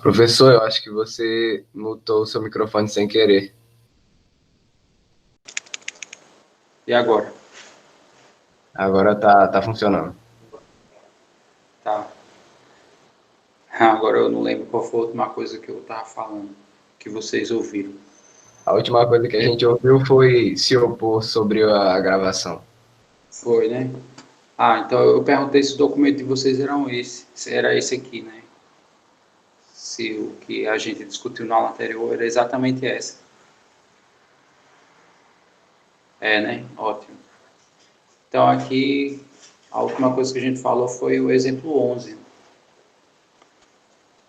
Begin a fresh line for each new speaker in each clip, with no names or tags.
Professor, eu acho que você mutou o seu microfone sem querer.
E agora?
Agora tá funcionando.
Tá. Agora eu não lembro qual foi a última coisa que eu estava falando, que vocês ouviram.
A última coisa que a gente ouviu foi se opor sobre a gravação.
Foi, né? Ah, então eu perguntei se o documento de vocês se era esse aqui, né? Se o que a gente discutiu na aula anterior era exatamente essa. É, né? Ótimo. Então aqui, a última coisa que a gente falou foi o exemplo 11.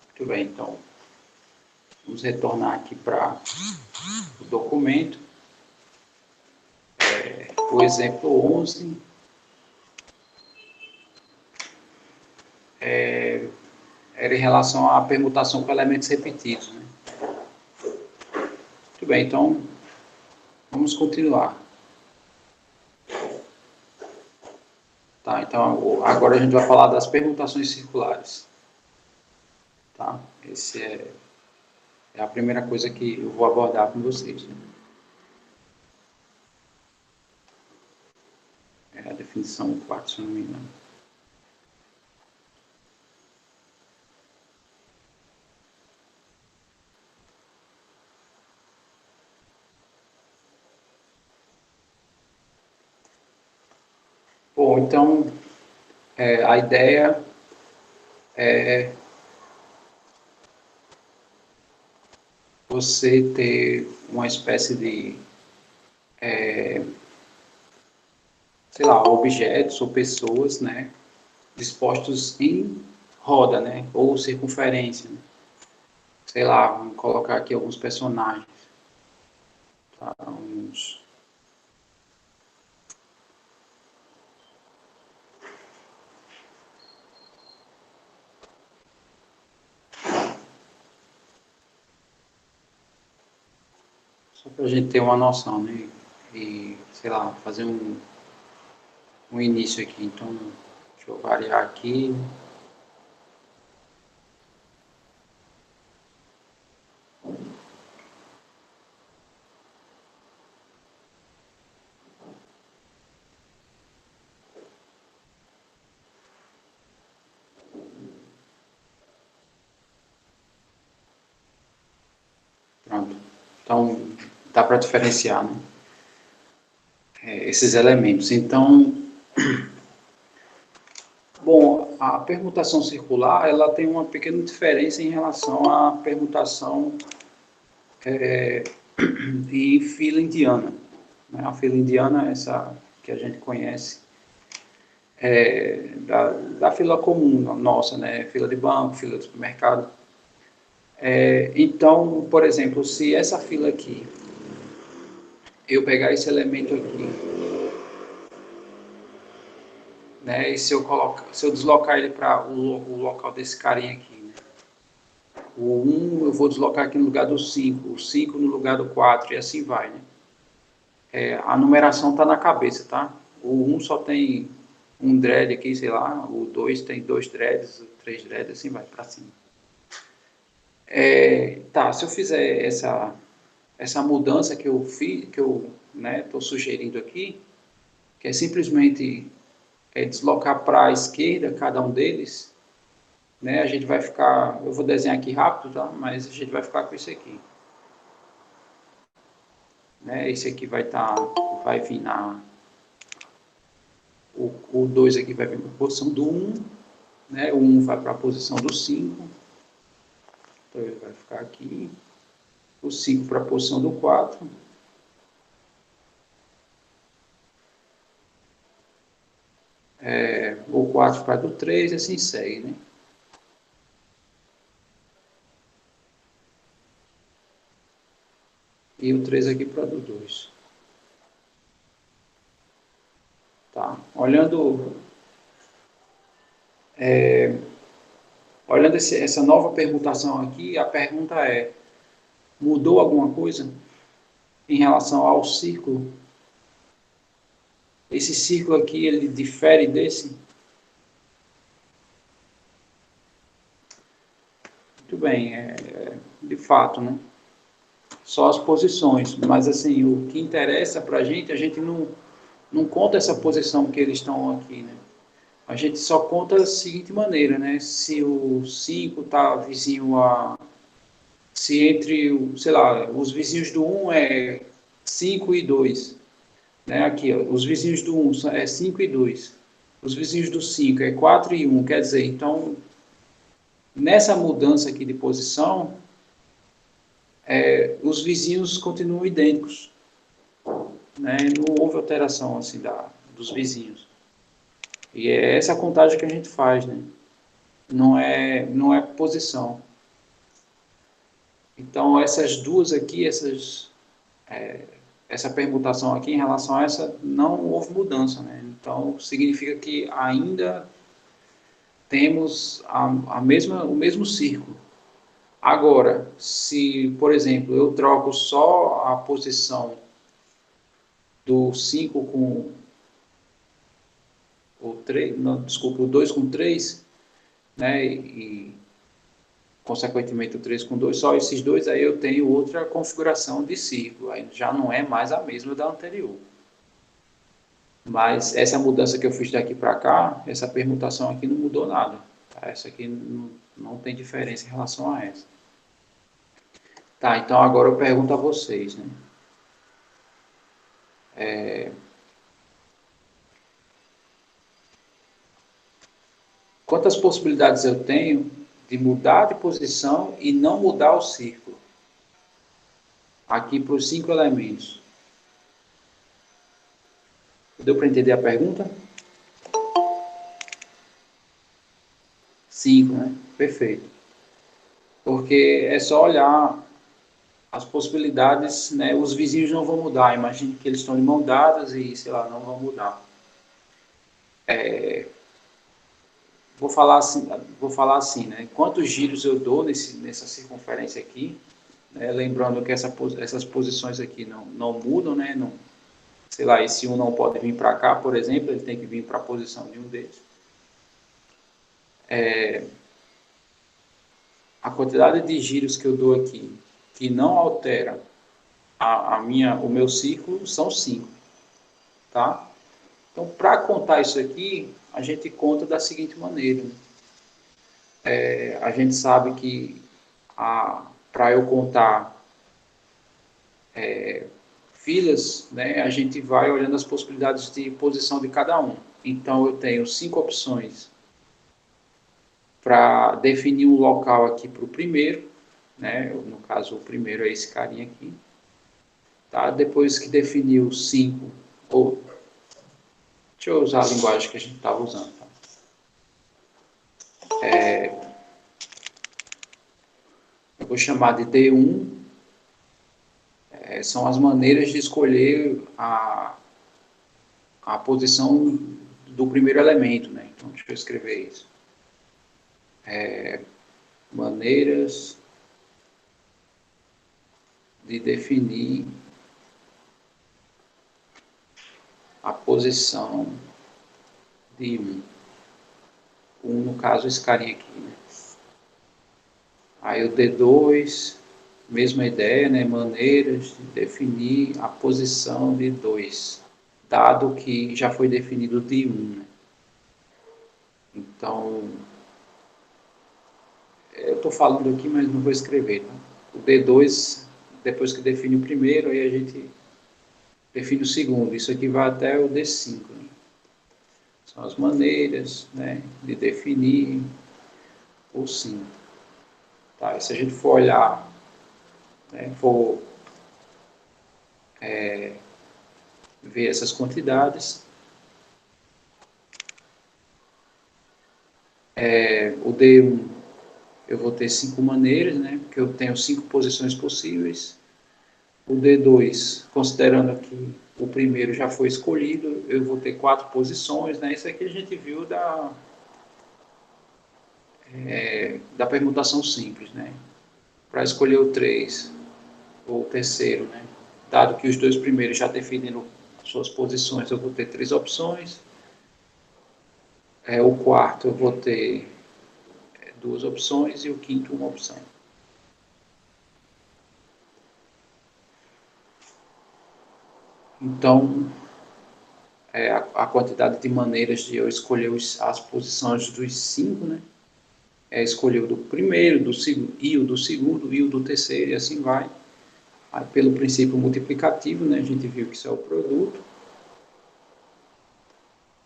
Muito bem, então vamos retornar aqui para o documento. O exemplo 11 era em relação à permutação com elementos repetidos, né? Muito bem, então vamos continuar. Tá, então agora a gente vai falar das permutações circulares. Tá? Esse é a primeira coisa que eu vou abordar com vocês. Né? É a definição 4, se eu não me engano. Bom, então a ideia é você ter uma espécie de, sei lá, objetos ou pessoas, né, dispostos em roda, né, ou circunferência. Né? Sei lá, vamos colocar aqui alguns personagens. Tá? Só para a gente ter uma noção, né? E, sei lá, fazer um início aqui. Então, deixa eu variar aqui. Pronto. Então, dá para diferenciar, né? Esses elementos. Então, bom, a permutação circular, ela tem uma pequena diferença em relação à permutação em fila indiana. Né? A fila indiana, essa que a gente conhece, da fila comum nossa, né? Fila de banco, fila de supermercado. Então, por exemplo, se essa fila aqui, eu pegar esse elemento aqui, né, e se eu deslocar ele para o local desse carinha aqui, né, o 1 eu vou deslocar aqui no lugar do 5, o 5 no lugar do 4 e assim vai, né. A numeração está na cabeça, tá? O 1 só tem um dread aqui, sei lá, o 2 tem 2 dreads, o 3 dreads, assim vai para cima. Tá, se eu fizer essa mudança que eu fiz, que eu estou sugerindo aqui, que é simplesmente deslocar para a esquerda cada um deles, né, a gente vai ficar, eu vou desenhar aqui rápido, tá? Mas a gente vai ficar com isso aqui. Né? Esse aqui vai vir o 2 aqui vai vir para a posição do 1, né? O 1 vai para a posição do 5, então ele vai ficar aqui, o 5 para a posição do 4, o 4 para do 3 e assim segue, né? E o 3 aqui para do 2. Tá? Olhando essa nova permutação aqui, a pergunta é, mudou alguma coisa em relação ao círculo? Esse círculo aqui, ele difere desse? Muito bem, de fato, né? Só as posições, mas assim, o que interessa para a gente não conta essa posição que eles estão aqui, né? A gente só conta da seguinte maneira, né? Se o 5 está vizinho a... Se entre, sei lá, os vizinhos do 1 é 5 e 2, né? Aqui, ó, os vizinhos do 1 é 5 e 2. Os vizinhos do 5 é 4 e 1, quer dizer, então, nessa mudança aqui de posição, os vizinhos continuam idênticos, né? Não houve alteração assim dos vizinhos. E é essa a contagem que a gente faz, né? Não é posição. Então, essas duas aqui, essa permutação aqui em relação a essa, não houve mudança, né? Então, significa que ainda temos o mesmo círculo. Agora, se, por exemplo, eu troco só a posição do 5 com o 3, não, desculpa, o 2 com 3, né, e consequentemente o 3 com 2, só esses dois, aí eu tenho outra configuração de círculo, aí já não é mais a mesma da anterior. Mas essa mudança que eu fiz daqui para cá, essa permutação aqui não mudou nada. Tá? Essa aqui não tem diferença em relação a essa. Tá, então agora eu pergunto a vocês, né? Quantas possibilidades eu tenho de mudar de posição e não mudar o círculo? Aqui para os 5 elementos. Deu para entender a pergunta? 5, né? Perfeito. Porque é só olhar as possibilidades, né? Os vizinhos não vão mudar. Imagine que eles estão de mão dadas e, sei lá, não vão mudar. Vou falar assim, né? Quantos giros eu dou nessa circunferência aqui, né? Lembrando que essas posições aqui não mudam, né? Não, sei lá, esse um não pode vir para cá, por exemplo, ele tem que vir para a posição de um deles. A quantidade de giros que eu dou aqui, que não altera o meu círculo, são 5, tá? Então, para contar isso aqui, a gente conta da seguinte maneira. A gente sabe que para eu contar filas, né, a gente vai olhando as possibilidades de posição de cada um. Então, eu tenho 5 opções para definir um local aqui para o primeiro, né, no caso, o primeiro é esse carinha aqui. Tá? Depois que definiu 5, deixa eu usar a linguagem que a gente estava usando. Tá? Eu vou chamar de D1, são as maneiras de escolher a posição do primeiro elemento, né? Então, deixa eu escrever isso. Maneiras de definir a posição de 1. 1, no caso, esse carinha aqui, né? Aí o D2, mesma ideia, né? Maneiras de definir a posição de 2, dado que já foi definido de 1, né? Então, eu estou falando aqui, mas não vou escrever. Tá? O D2, depois que define o primeiro, aí a gente define o segundo. Isso aqui vai até o D5. Né? São as maneiras, né, de definir o 5. Tá? E se a gente for olhar, né, ver essas quantidades, o D1 eu vou ter 5 maneiras, né, porque eu tenho 5 posições possíveis. O D2, considerando que o primeiro já foi escolhido, eu vou ter 4 posições, né? Isso aqui a gente viu da permutação simples, né? Para escolher o 3, ou o terceiro, né? Dado que os dois primeiros já definiram suas posições, eu vou ter 3 opções. O quarto eu vou ter 2 opções e o quinto uma opção. Então, a quantidade de maneiras de eu escolher as posições dos 5, né? Escolher o do primeiro, do segundo, e o do segundo, e o do terceiro, e assim vai. Aí, pelo princípio multiplicativo, né, a gente viu que isso é o produto.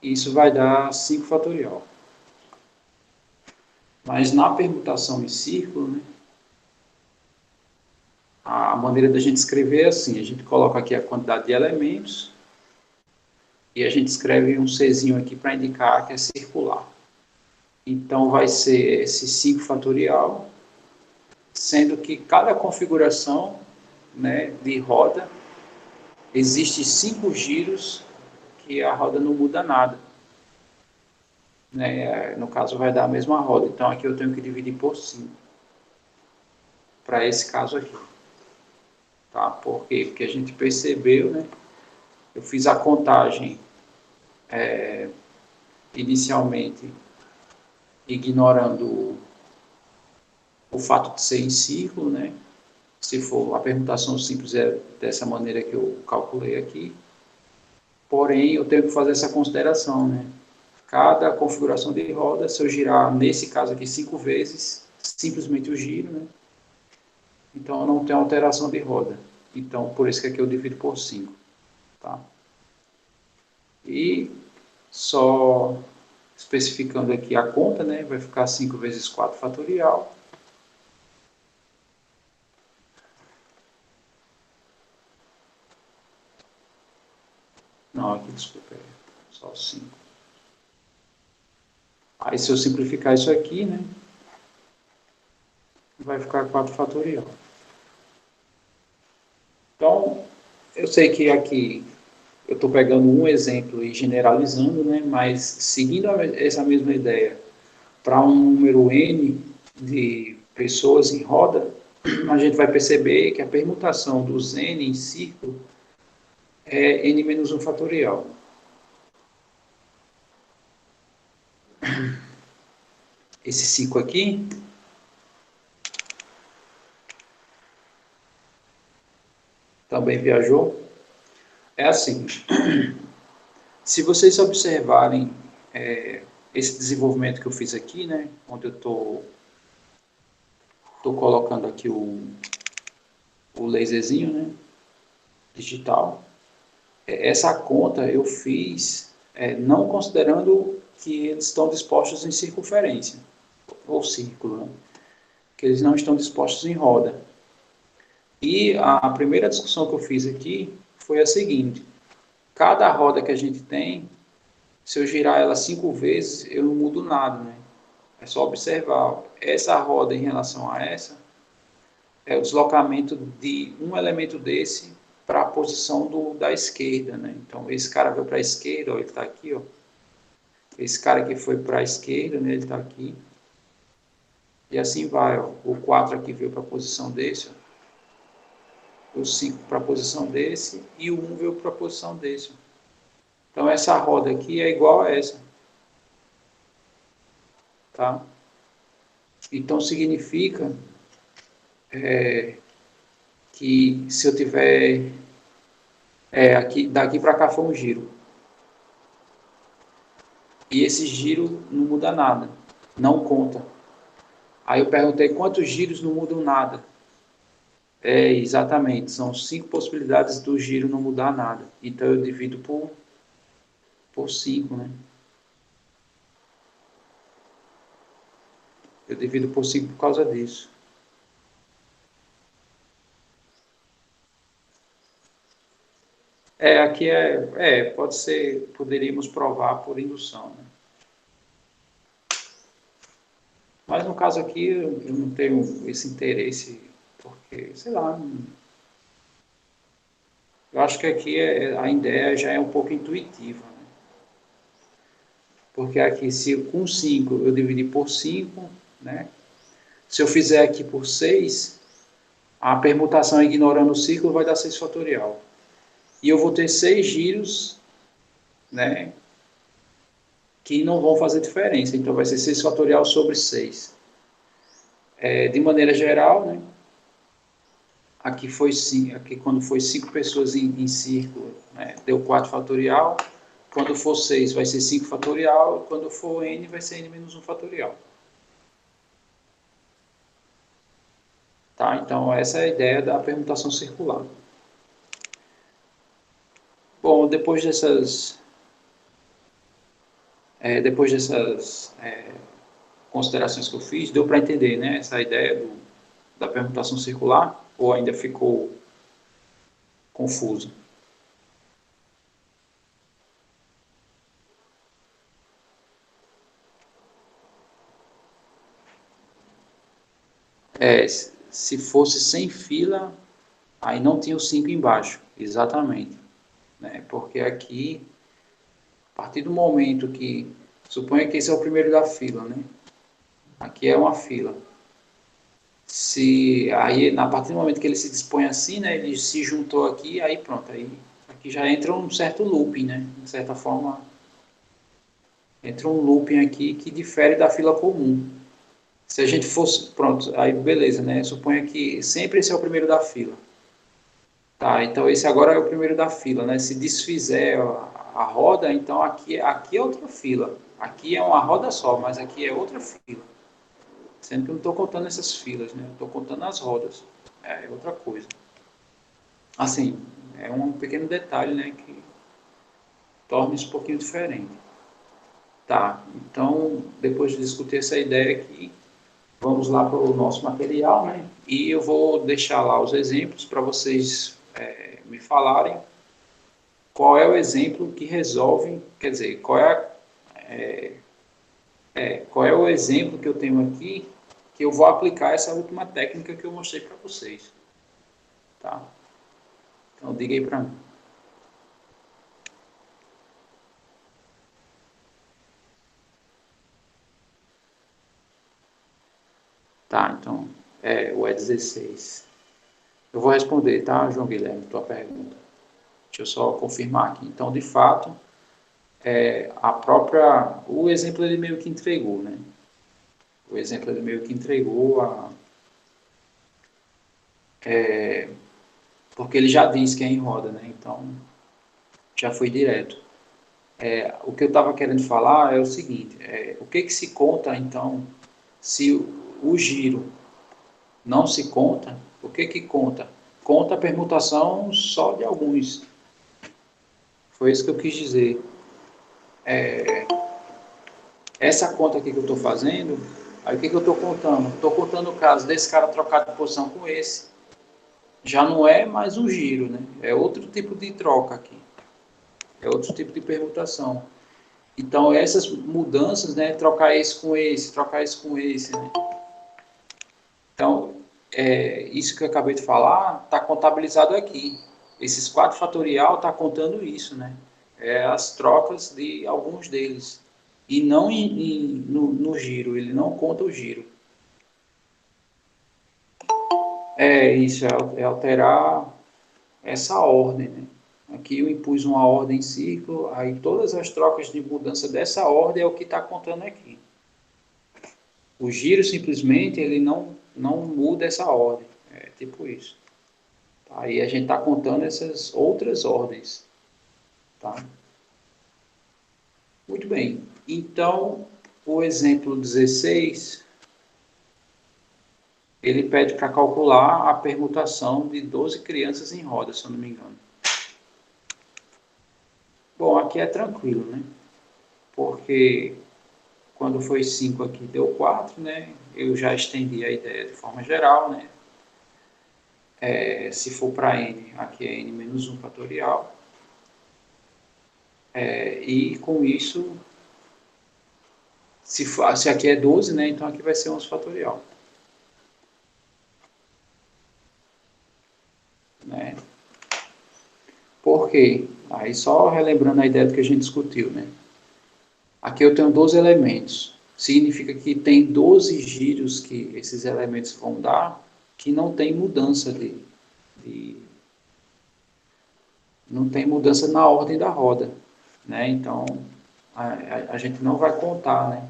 E isso vai dar 5 fatorial. Mas na permutação em círculo, né, a maneira da gente escrever é assim, a gente coloca aqui a quantidade de elementos e a gente escreve um Czinho aqui para indicar que é circular. Então vai ser esse 5 fatorial, sendo que cada configuração, né, de roda, existe 5 giros que a roda não muda nada. Né? No caso vai dar a mesma roda, então aqui eu tenho que dividir por 5. Para esse caso aqui. Tá? Por quê? Porque a gente percebeu, né? Eu fiz a contagem inicialmente ignorando o fato de ser em círculo, né? Se for a permutação simples é dessa maneira que eu calculei aqui. Porém, eu tenho que fazer essa consideração, né? Cada configuração de roda, se eu girar, nesse caso aqui, 5 vezes, simplesmente o giro, né? Então, eu não tenho alteração de roda. Então, por isso que aqui eu divido por 5. Tá? E só especificando aqui a conta, né? Vai ficar 5 vezes 4 fatorial. Não, aqui, desculpa, é só 5. Aí, se eu simplificar isso aqui, né? Vai ficar 4 fatorial. Então, eu sei que aqui eu estou pegando um exemplo e generalizando, né? Mas seguindo essa mesma ideia para um número n de pessoas em roda, a gente vai perceber que a permutação dos n em círculo é n menos 1 fatorial. Esse 5 aqui também viajou. É assim, se vocês observarem esse desenvolvimento que eu fiz aqui, né, onde eu estou colocando aqui o laserzinho, né, digital, essa conta eu fiz não considerando que eles estão dispostos em circunferência, ou círculo, né, que eles não estão dispostos em roda. E a primeira discussão que eu fiz aqui foi a seguinte: cada roda que a gente tem, se eu girar ela 5 vezes, eu não mudo nada, né? É só observar. Essa roda em relação a essa é o deslocamento de um elemento desse para a posição da esquerda, né? Então, esse cara veio para a esquerda, ó, ele está aqui, ó. Esse cara aqui foi para a esquerda, né? Ele está aqui. E assim vai, ó. O 4 aqui veio para a posição desse, ó. O 5 para a posição desse e o 1 veio para a posição desse. Então, essa roda aqui é igual a essa. Tá? Então, significa que se eu tiver... aqui, daqui para cá foi um giro. E esse giro não muda nada. Não conta. Aí eu perguntei quantos giros não mudam nada. Exatamente. São 5 possibilidades do giro não mudar nada. Então, eu divido por 5, né? Eu divido por 5 por causa disso. Aqui pode ser, poderíamos provar por indução, né? Mas no caso aqui eu não tenho esse interesse, porque, sei lá, eu acho que aqui a ideia já é um pouco intuitiva, né? Porque aqui, se com 5 eu dividir por 5, né? Se eu fizer aqui por 6, a permutação ignorando o círculo vai dar 6 fatorial. E eu vou ter 6 giros, né, que não vão fazer diferença. Então vai ser 6 fatorial sobre 6. De maneira geral, né? Aqui quando foi 5 pessoas em círculo, né, deu 4 fatorial. Quando for 6, vai ser 5 fatorial. Quando for n, vai ser n menos 1 fatorial. Tá? Então, essa é a ideia da permutação circular. Bom, depois dessas considerações que eu fiz, deu para entender, né, essa ideia da permutação circular, ou ainda ficou confuso? Se fosse sem fila, aí não tinha o 5 embaixo, exatamente. Né? Porque aqui, a partir do momento que, suponha que esse é o primeiro da fila, né? Aqui é uma fila. Aí, a partir do momento que ele se dispõe assim, né, ele se juntou aqui, aí pronto, aí aqui já entra um certo looping, né? De certa forma, entra um looping aqui que difere da fila comum. Se a gente fosse, pronto, aí beleza, né? Suponha que sempre esse é o primeiro da fila. Tá, então esse agora é o primeiro da fila, né? Se desfizer a roda, então aqui é outra fila. Aqui é uma roda só, mas aqui é outra fila. Sendo que eu não estou contando essas filas, né? Estou contando as rodas. É outra coisa. Assim, é um pequeno detalhe, né? Que torna isso um pouquinho diferente. Tá, então, depois de discutir essa ideia aqui, vamos lá para o nosso material, né? E eu vou deixar lá os exemplos para vocês me falarem qual é o exemplo que resolve, quer dizer, qual é o exemplo que eu tenho aqui que eu vou aplicar essa última técnica que eu mostrei para vocês. Tá? Então, diga aí para mim. Tá, então, o E16. Eu vou responder, tá, João Guilherme, tua pergunta. Deixa eu só confirmar aqui. Então, de fato, o exemplo ele meio que entregou, né? O exemplo ele meio que entregou porque ele já disse que é em roda, né? Então, já foi direto. O que eu estava querendo falar é o seguinte, o que se conta, então, se o giro não se conta, o que conta? Conta a permutação só de alguns. Foi isso que eu quis dizer. Essa conta aqui que eu estou fazendo, aí o que eu estou contando? Estou contando o caso desse cara trocar de posição com esse. Já não é mais um giro, né? É outro tipo de troca aqui. É outro tipo de permutação. Então, essas mudanças, né? Trocar esse com esse, trocar esse com esse, né? Então, isso que eu acabei de falar está contabilizado aqui. Esses 4 fatorial está contando isso, né? As trocas de alguns deles. E não no giro, ele não conta o giro. Isso, é alterar essa ordem, né? Aqui eu impus uma ordem em ciclo, aí todas as trocas de mudança dessa ordem é o que está contando aqui. O giro simplesmente ele não muda essa ordem, é tipo isso. Aí a gente está contando essas outras ordens, tá? Muito bem. Então, o exemplo 16, ele pede para calcular a permutação de 12 crianças em roda, se eu não me engano. Bom, aqui é tranquilo, né? Porque quando foi 5 aqui deu 4, né? Eu já estendi a ideia de forma geral, né? Se for para n, aqui é n menos 1 fatorial. E com isso, se aqui é 12, né? Então aqui vai ser 11 fatorial. Né? Por quê? Aí só relembrando a ideia do que a gente discutiu, né? Aqui eu tenho 12 elementos. Significa que tem 12 giros que esses elementos vão dar que não tem mudança não tem mudança na ordem da roda, né? Então a gente não vai contar, né?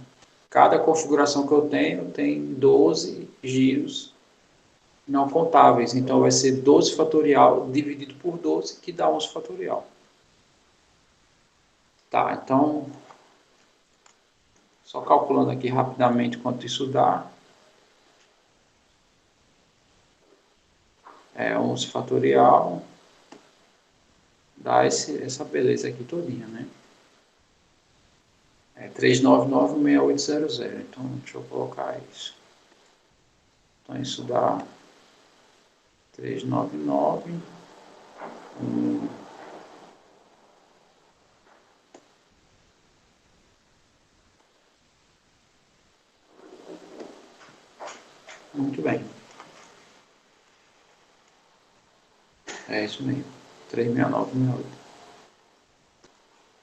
Cada configuração que eu tenho tem 12 giros não contáveis. Então, vai ser 12 fatorial dividido por 12, que dá 11 fatorial. Tá, então, só calculando aqui rapidamente quanto isso dá. É 11 fatorial. Dá essa beleza aqui todinha, né? É 399,6800. Então, deixa eu colocar isso. Então, isso dá 399. Muito bem. É isso mesmo. 36968.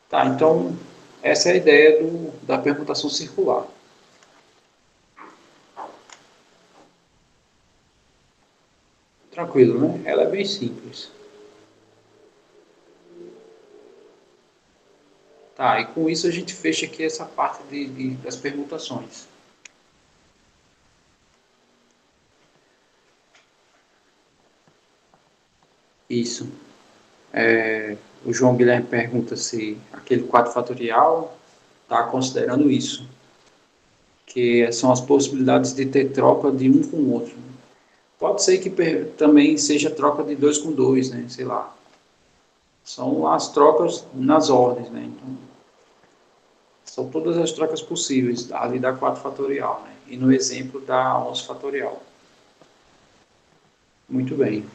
Tá, então, essa é a ideia da permutação circular. Tranquilo, né? Ela é bem simples. Tá, e com isso a gente fecha aqui essa parte das permutações. Isso. O João Guilherme pergunta se aquele 4 fatorial está considerando isso, que são as possibilidades de ter troca de um com o outro. Pode ser que também seja troca de 2 com 2, né? Sei lá. São as trocas nas ordens, né? Então, são todas as trocas possíveis, ali da 4 fatorial, né? E no exemplo da 11 fatorial. Muito bem.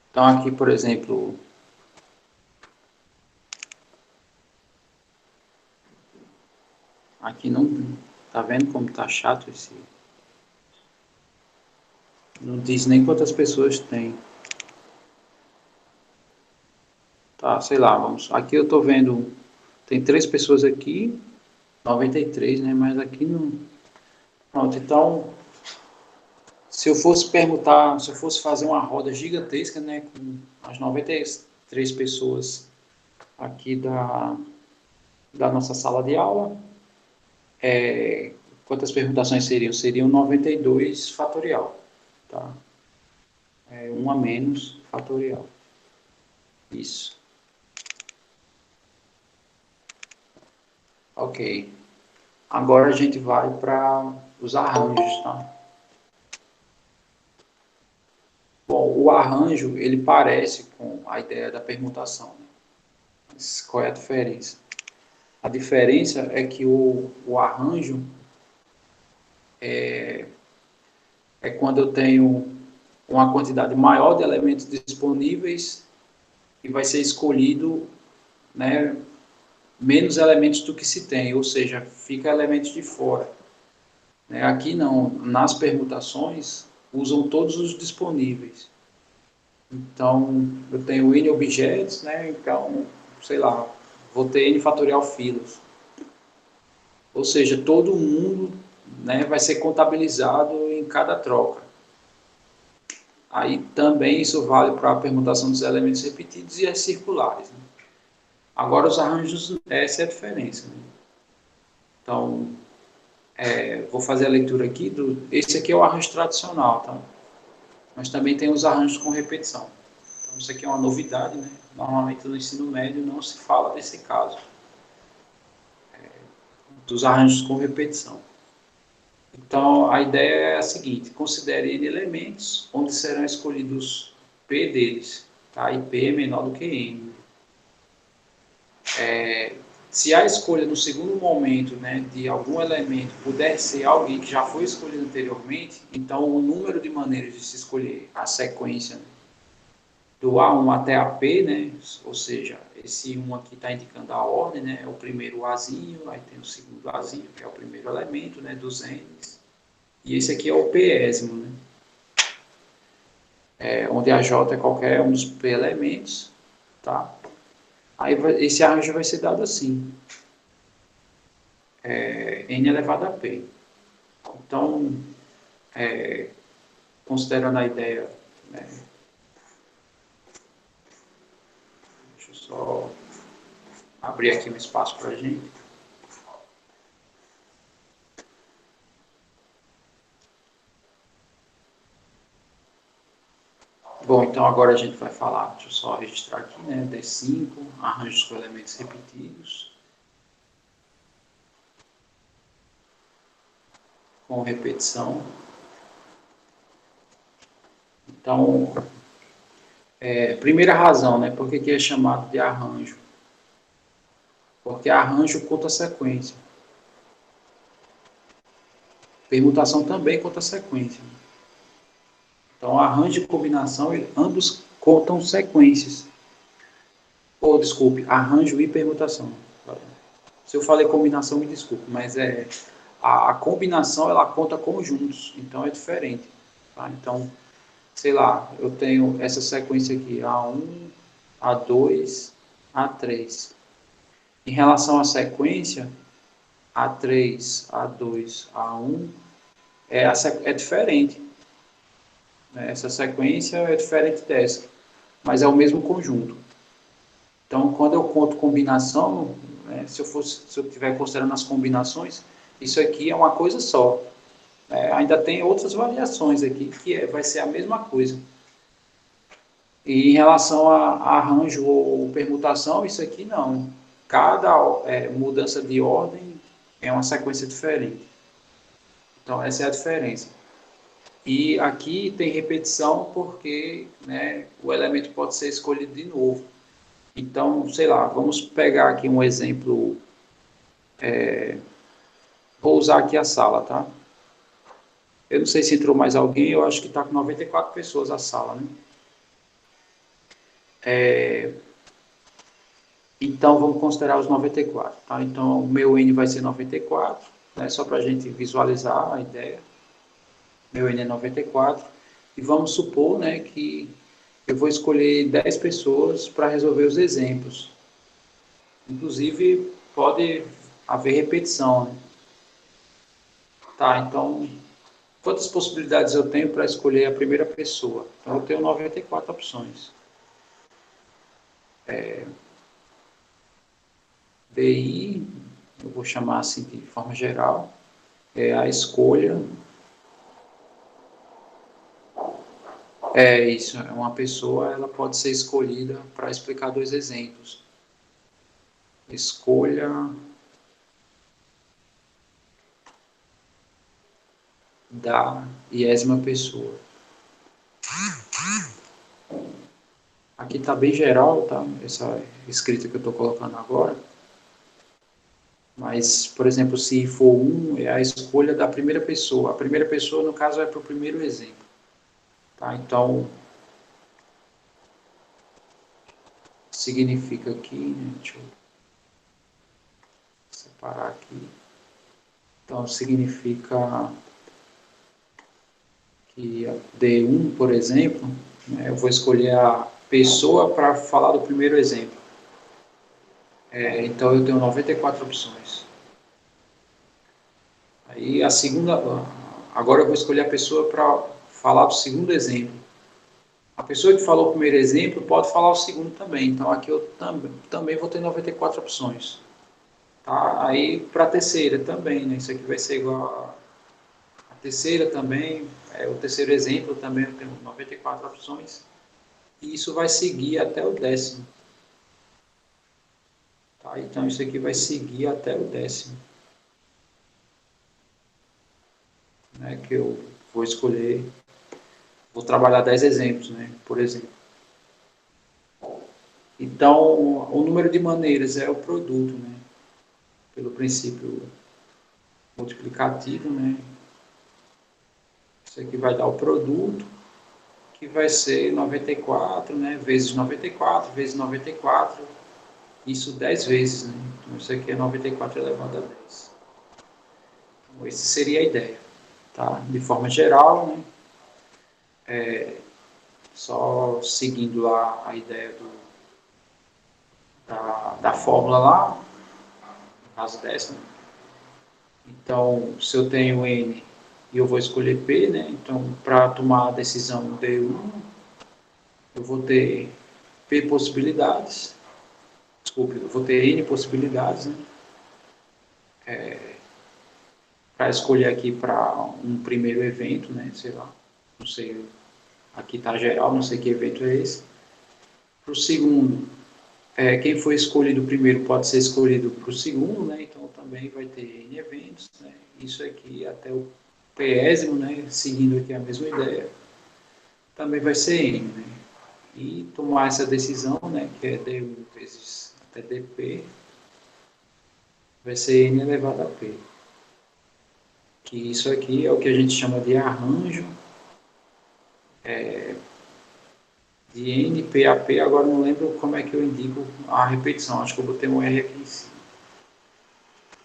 Então, aqui, por exemplo, aqui não... Tá vendo como tá chato esse... Não diz nem quantas pessoas tem. Tá, sei lá, vamos... Aqui eu tô vendo... Tem 3 pessoas aqui, 93, né? Mas aqui não... Pronto, então... Se eu fosse perguntar, se eu fosse fazer uma roda gigantesca, né? Com as 93 pessoas aqui da nossa sala de aula, quantas permutações seriam? Seriam 92 fatorial, tá? 1 a menos fatorial. Isso. Ok. Agora a gente vai para os arranjos, tá? Bom, o arranjo, ele parece com a ideia da permutação, né? Mas qual é a diferença? A diferença é que o arranjo é quando eu tenho uma quantidade maior de elementos disponíveis e vai ser escolhido, né, menos elementos do que se tem, ou seja, fica elementos de fora. Né? Aqui não, nas permutações, usam todos os disponíveis. Então, eu tenho N objetos, né, então, sei lá, vou ter N fatorial filas. Ou seja, todo mundo, né, vai ser contabilizado em cada troca. Aí também isso vale para a permutação dos elementos repetidos e as circulares. Né? Agora os arranjos, essa é a diferença. Né? Então, vou fazer a leitura aqui. Esse aqui é o arranjo tradicional, tá? Mas também tem os arranjos com repetição. Então, isso aqui é uma novidade, né? Normalmente no ensino médio não se fala desse caso, dos arranjos com repetição. Então, a ideia é a seguinte: considere N elementos, onde serão escolhidos P deles, tá? E P é menor do que N. Se a escolha no segundo momento, né, de algum elemento puder ser alguém que já foi escolhido anteriormente, então o número de maneiras de se escolher a sequência, né, do A1 até a P, né, ou seja, esse 1 aqui está indicando a ordem, né, é o primeiro Azinho, aí tem o segundo Azinho, que é o primeiro elemento, né, dos N's, e esse aqui é o Pésimo, né, onde a J é qualquer um dos P elementos, tá? Aí esse arranjo vai ser dado assim, N elevado a P. Então, considerando a ideia, né, deixa eu só abrir aqui um espaço para a gente. Bom, então agora a gente vai falar, deixa eu só registrar aqui, né? D5, arranjos com elementos repetidos, com repetição. Então, primeira razão, né? Por que é chamado de arranjo? Porque arranjo conta sequência. Permutação também conta sequência. Então, arranjo e combinação, ambos contam sequências. Ou, desculpe, arranjo e permutação. Se eu falei combinação, me desculpe, mas a combinação ela conta conjuntos, então é diferente. Tá? Então, sei lá, eu tenho essa sequência aqui, A1, A2, A3. Em relação à sequência, A3, A2, A1, é diferente. Né? Essa sequência é diferente dessa, mas é o mesmo conjunto. Então, quando eu conto combinação, né, se eu estiver considerando as combinações, isso aqui é uma coisa só. Ainda tem outras variações aqui, que vai ser a mesma coisa. E em relação a arranjo ou permutação, isso aqui não. Cada mudança de ordem é uma sequência diferente. Então, essa é a diferença. E aqui tem repetição porque, né, o elemento pode ser escolhido de novo. Então, sei lá, vamos pegar aqui um exemplo. Vou usar aqui a sala, tá? Eu não sei se entrou mais alguém, eu acho que está com 94 pessoas a sala, né? Então, vamos considerar os 94, tá? Então, o meu N vai ser 94, né? Só para a gente visualizar a ideia. Meu N é 94. E vamos supor, né, que eu vou escolher 10 pessoas para resolver os exemplos. Inclusive, pode haver repetição, né? Tá, então, quantas possibilidades eu tenho para escolher a primeira pessoa? Então, eu tenho 94 opções. BI, eu vou chamar assim de forma geral, é a escolha. É isso, é uma pessoa, ela pode ser escolhida para explicar dois exemplos. Escolha da iésima pessoa. Aqui está bem geral, tá? Essa escrita que eu estou colocando agora. Mas, por exemplo, se for é a escolha da primeira pessoa. A primeira pessoa, no caso, é para o primeiro exemplo. Tá? Então, significa aqui, né? Deixa eu separar aqui. Então, significa que D1, por exemplo, né, eu vou escolher a pessoa para falar do primeiro exemplo. Então, eu tenho 94 opções. Aí, a segunda... Agora, eu vou escolher a pessoa para falar do segundo exemplo. A pessoa que falou o primeiro exemplo pode falar o segundo também. Então, aqui eu também vou ter 94 opções. Tá? Aí, para a terceira também, né? Isso aqui vai ser igual a terceira também. O terceiro exemplo também eu tenho 94 opções. E isso vai seguir até o 10º. Tá? Então, isso aqui vai seguir até o 10º. Né? Que eu vou escolher, vou trabalhar 10 exemplos, né? Por exemplo. Então, o número de maneiras é o produto, né? Pelo princípio multiplicativo, né? Isso aqui vai dar o produto, que vai ser 94, né? Vezes 94, vezes 94, isso 10 vezes, né? Então, isso aqui é 94 elevado a 10. Então, essa seria a ideia, tá? De forma geral, né? Só seguindo lá a ideia da fórmula lá, no caso dessa, né? Então, se eu tenho N e eu vou escolher P, né? Então, para tomar a decisão D1, eu vou ter P possibilidades, desculpe, eu vou ter N possibilidades, né? Para escolher aqui para um primeiro evento, né? Sei lá, não sei Aqui está geral, não sei que evento é esse. Para o segundo, quem foi escolhido primeiro pode ser escolhido para o segundo, né? Então também vai ter N eventos, né? Isso aqui até o PESimo, né? Seguindo aqui a mesma ideia, também vai ser N, né? E tomar essa decisão, né? Que é D1 vezes até dp, vai ser N elevado a P. Que isso aqui é o que a gente chama de arranjo de N, P a P. Agora não lembro como é que eu indico a repetição, acho que eu botei um R aqui em cima.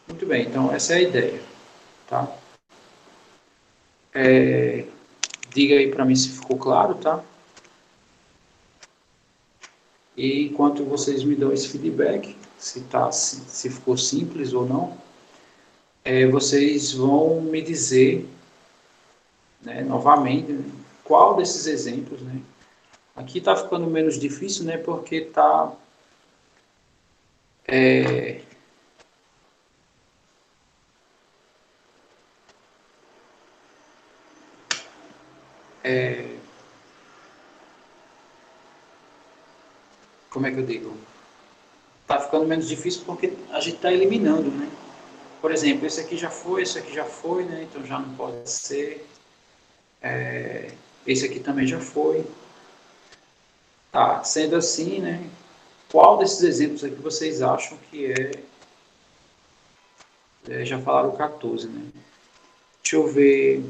Muito bem, então essa é a ideia, tá? Diga aí para mim se ficou claro, tá? E enquanto vocês me dão esse feedback, se ficou simples ou não, vocês vão me dizer, né, novamente, né, qual desses exemplos, né? Aqui está ficando menos difícil, né? Porque está como é que eu digo? Está ficando menos difícil porque a gente está eliminando, né? Por exemplo, esse aqui já foi, né? Então já não pode ser. Esse aqui também já foi. Tá, sendo assim, né? Qual desses exemplos aqui vocês acham que já falaram o 14, né? Deixa eu ver.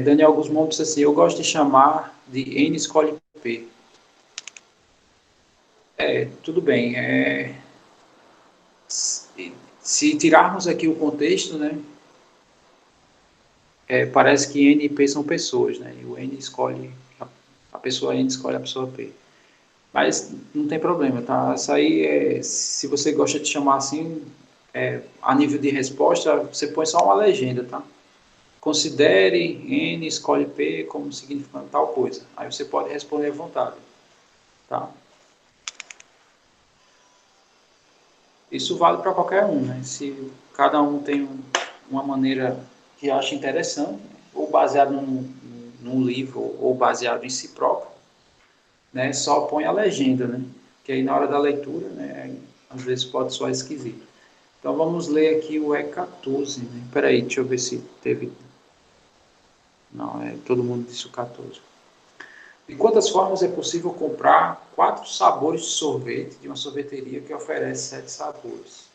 Daniel Guzmão disse assim, eu gosto de chamar de N escolhe P. Tudo bem. Se tirarmos aqui o contexto, né? Parece que N e P são pessoas, né? E o N escolhe, a pessoa N escolhe a pessoa P. Mas não tem problema, tá? Isso aí, se você gosta de chamar assim, a nível de resposta, você põe só uma legenda, tá? Considere N escolhe P como significando tal coisa. Aí você pode responder à vontade, tá? Isso vale para qualquer um, né? Se cada um tem uma maneira que acha interessante, ou baseado num livro, ou baseado em si próprio, né? Só põe a legenda, né? Que aí na hora da leitura, né? Às vezes pode soar esquisito. Então vamos ler aqui o E14, né? Peraí, deixa eu ver se teve... Não, todo mundo disse o 14. De quantas formas é possível comprar 4 sabores de sorvete de uma sorveteria que oferece 7 sabores?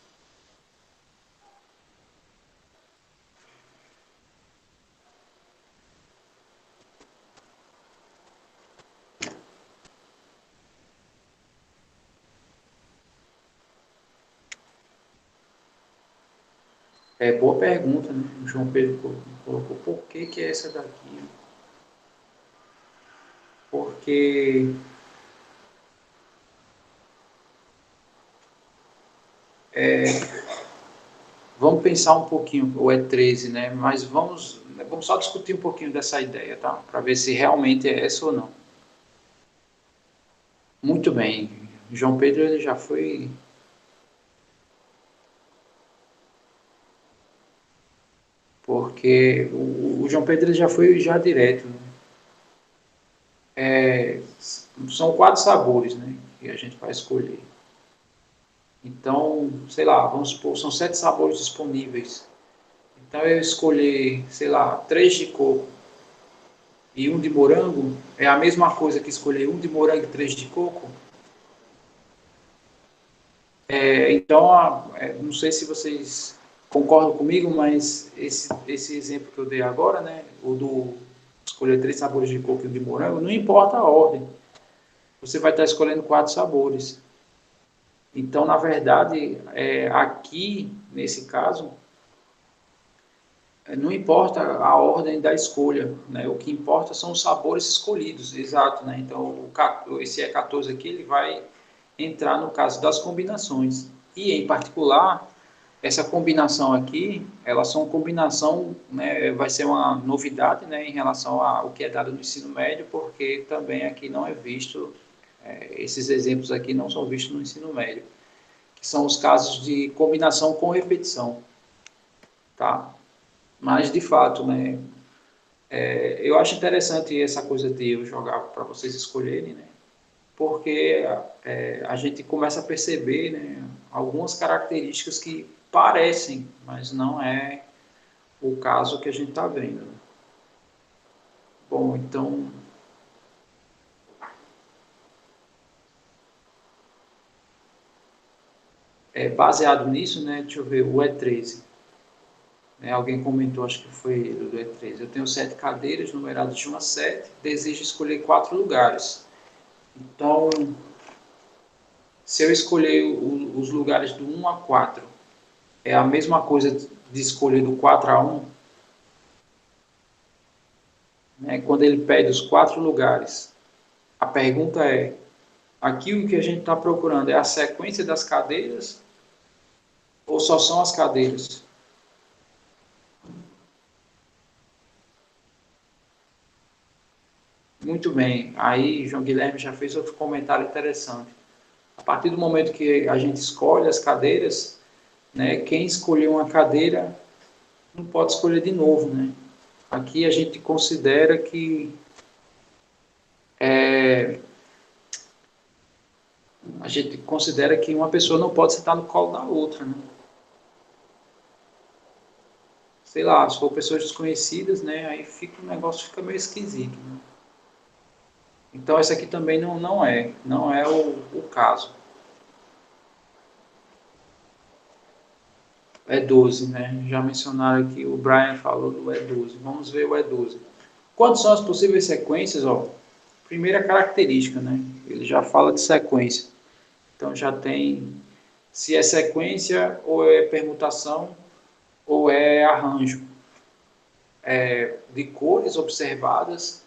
Boa pergunta, né? O João Pedro colocou, por que é essa daqui? Porque vamos pensar um pouquinho, o E13, né? Mas vamos só discutir um pouquinho dessa ideia, tá? Para ver se realmente é essa ou não. Muito bem. João Pedro ele já foi. Porque o João Pedro ele já foi já direto, né? São 4 sabores, né? Que a gente vai escolher. Então, sei lá, vamos supor, são 7 sabores disponíveis. Então eu escolher, sei lá, 3 de coco e um de morango, é a mesma coisa que escolher um de morango e 3 de coco. Então, não sei se vocês concordam comigo, mas esse exemplo que eu dei agora, né, o do escolher 3 sabores de coco e um de morango, não importa a ordem. Você vai estar escolhendo 4 sabores. Então, na verdade, aqui, nesse caso, não importa a ordem da escolha, né? O que importa são os sabores escolhidos, exato, né? Então, esse E14 aqui, ele vai entrar no caso das combinações. E, em particular, essa combinação aqui, elas são combinação, né, vai ser uma novidade, né, em relação ao que é dado no ensino médio, porque também aqui não é visto, esses exemplos aqui não são vistos no ensino médio, que são os casos de combinação com repetição, tá? Mas, de fato, né, Eu acho interessante essa coisa de eu jogar para vocês escolherem, né? Porque a gente começa a perceber, né, algumas características que parecem, mas não é o caso que a gente está vendo. Bom, então, baseado nisso, né, deixa eu ver, o E13. Né, alguém comentou, acho que foi do E13. Eu tenho 7 cadeiras, numeradas de 1 a 7, desejo escolher 4 lugares. Então, se eu escolher os lugares do 1 a 4, é a mesma coisa de escolher do 4 a 1, né? Quando ele pede os 4 lugares, a pergunta é, aqui o que a gente está procurando é a sequência das cadeiras ou só são as cadeiras? Muito bem, aí João Guilherme já fez outro comentário interessante. A partir do momento que a gente escolhe as cadeiras, né, quem escolheu uma cadeira não pode escolher de novo, né? Aqui a gente considera que uma pessoa não pode sentar no colo da outra, né? Sei lá, se for pessoas desconhecidas, né, aí fica, o negócio fica meio esquisito, né? Então essa aqui também não é o caso. É 12, né? Já mencionaram aqui, o Brian falou do E12. Vamos ver o E12. Quantas são as possíveis sequências? Ó, primeira característica, né? Ele já fala de sequência. Então já tem se é sequência ou é permutação ou é arranjo de cores observadas.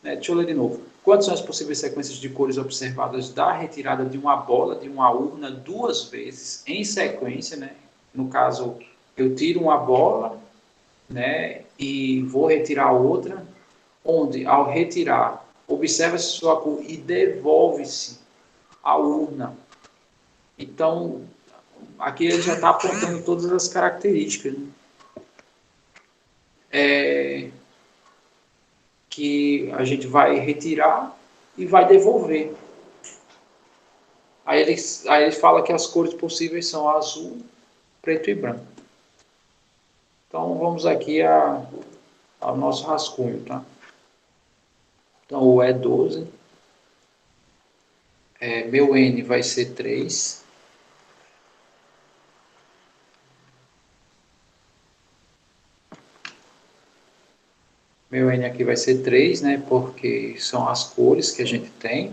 Né? Deixa eu ler de novo. Quantas são as possíveis sequências de cores observadas da retirada de uma bola de uma urna duas vezes em sequência? Né? No caso, eu tiro uma bola, né, e vou retirar outra, onde ao retirar, observa-se sua cor e devolve-se à urna. Então, aqui ele já está apontando todas as características, né? Que a gente vai retirar e vai devolver. Aí ele fala que as cores possíveis são azul, preto e branco. Então vamos aqui ao nosso rascunho, tá? Então o E12, meu N vai ser 3. Meu N aqui vai ser 3, né? Porque são as cores que a gente tem.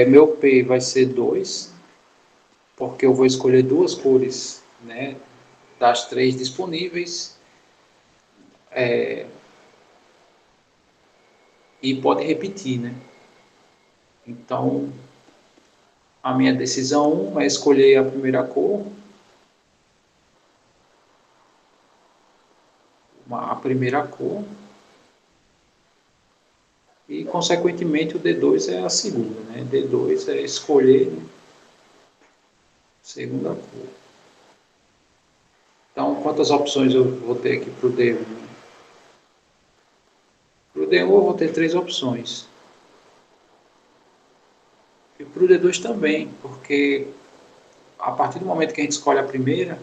Meu P vai ser 2, porque eu vou escolher duas cores, né? Das 3 disponíveis. E pode repetir, né? Então, a minha decisão 1 é escolher a primeira cor, a primeira cor, e, consequentemente, o D2 é a segunda, né? D2 é escolher, né, a segunda cor. Então, quantas opções eu vou ter aqui para o D1? Para o D1 eu vou ter 3 opções. E para o D2 também, porque a partir do momento que a gente escolhe a primeira,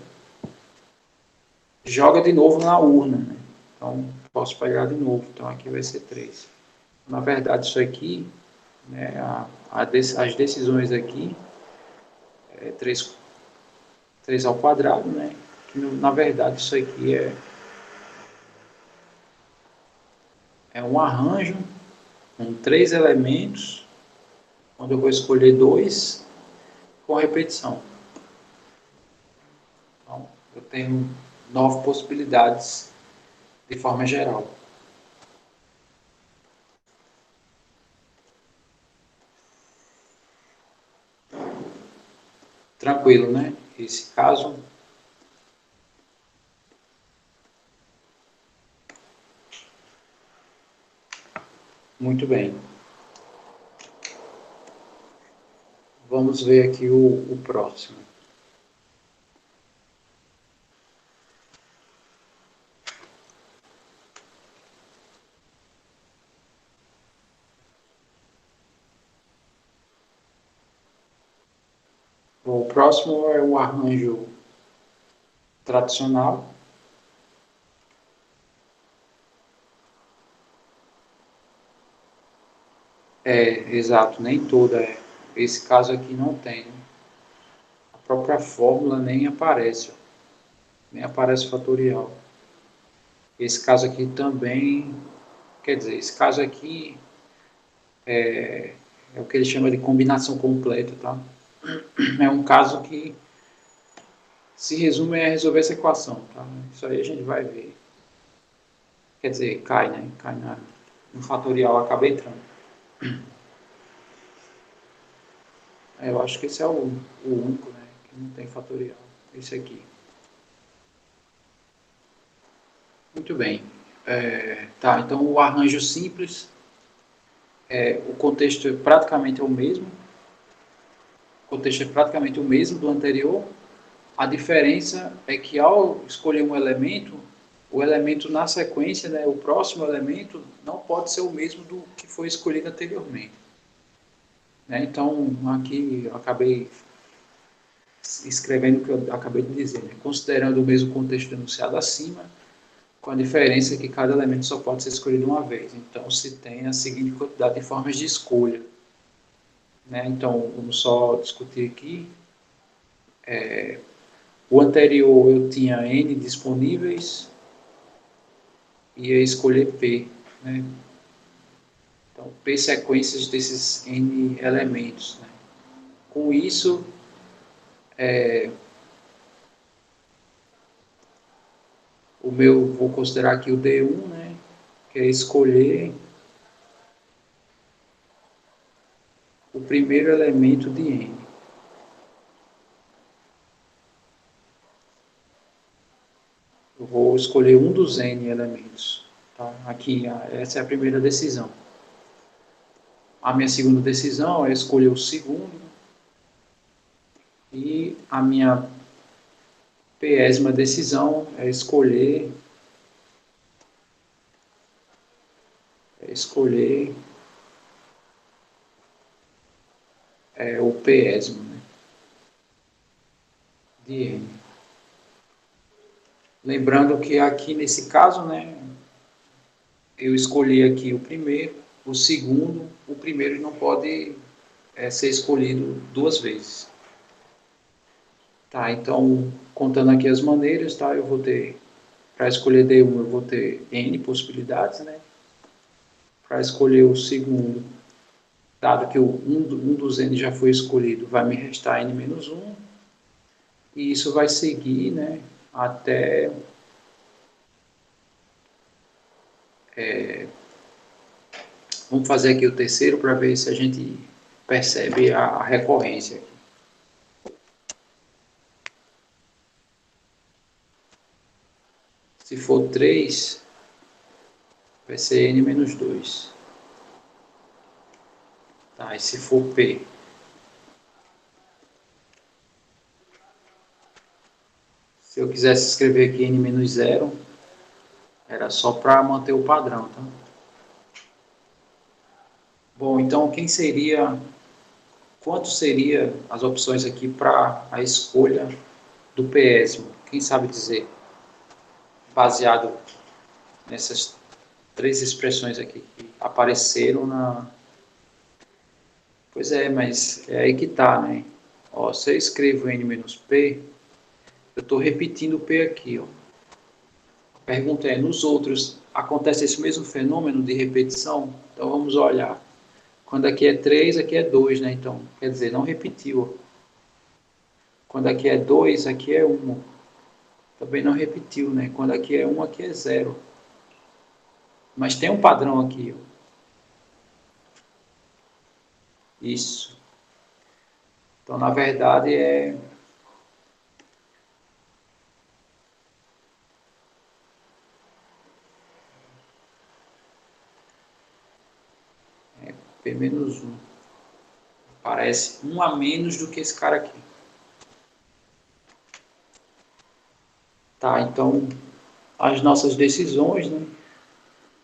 joga de novo na urna, né? Então, posso pegar de novo. Então, aqui vai ser 3. Na verdade, isso aqui, né, as decisões aqui, 3 ao quadrado, né? Que, na verdade, isso aqui é um arranjo com 3 elementos, onde eu vou escolher 2 com repetição. Então, eu tenho 9 possibilidades de forma geral. Tranquilo, né? Esse caso, muito bem. vamos ver aqui o próximo. O próximo é o arranjo tradicional. Exato, nem toda é. Esse caso aqui não tem. Né? A própria fórmula nem aparece, ó. Nem aparece fatorial. Esse caso aqui também, quer dizer, esse caso aqui é o que ele chama de combinação completa, tá? É um caso que se resume a resolver essa equação, tá? Isso aí a gente vai ver. Quer dizer, cai, né? Cai no fatorial, acaba entrando. Eu acho que esse é o único, né? Que não tem fatorial. Esse aqui. Muito bem. Tá, então o arranjo simples, o contexto praticamente é o mesmo. O contexto é praticamente o mesmo do anterior. A diferença é que ao escolher um elemento, o elemento na sequência, né, o próximo elemento, não pode ser o mesmo do que foi escolhido anteriormente. Né? Então, aqui eu acabei escrevendo o que eu acabei de dizer, né? Considerando o mesmo contexto enunciado acima, com a diferença que cada elemento só pode ser escolhido uma vez. Então, se tem a seguinte quantidade de formas de escolha. Né? Então, vamos só discutir aqui. O anterior eu tinha N disponíveis, e ia escolher P. Né? Então, P sequências desses N elementos. Né? Com isso, vou considerar aqui o D1, né? Que é escolher o primeiro elemento de N. Eu vou escolher um dos N elementos. Tá? Aqui, essa é a primeira decisão. A minha segunda decisão é escolher o segundo. E a minha pésima decisão é escolher o pésimo, né, de N. Lembrando que aqui nesse caso, né, eu escolhi aqui o primeiro, o segundo, o primeiro não pode ser escolhido duas vezes. Tá, então, contando aqui as maneiras, tá, eu vou ter, para escolher D1, eu vou ter N possibilidades, né? Para escolher o segundo, dado que um dos N já foi escolhido, vai me restar N menos 1, e isso vai seguir, né, até vamos fazer aqui o terceiro para ver se a gente percebe a recorrência. Se for 3, vai ser N menos 2. Tá, e se for P? Se eu quisesse escrever aqui N menos 0, era só para manter o padrão, tá? Bom, então quanto seria as opções aqui para a escolha do pésimo? Quem sabe dizer? Baseado nessas três expressões aqui que apareceram na... Pois é, mas é aí que tá, né? Ó, se eu escrevo N menos P, eu estou repetindo o P aqui, ó. A pergunta é, nos outros acontece esse mesmo fenômeno de repetição? Então vamos olhar. Quando aqui é 3, aqui é 2, né? Então, quer dizer, não repetiu. Quando aqui é 2, aqui é 1. Também não repetiu, né? Quando aqui é 1, aqui é 0. Mas tem um padrão aqui, ó. Isso. Então, na verdade, é P menos 1. Parece um a menos do que esse cara aqui. Tá, então, as nossas decisões, né?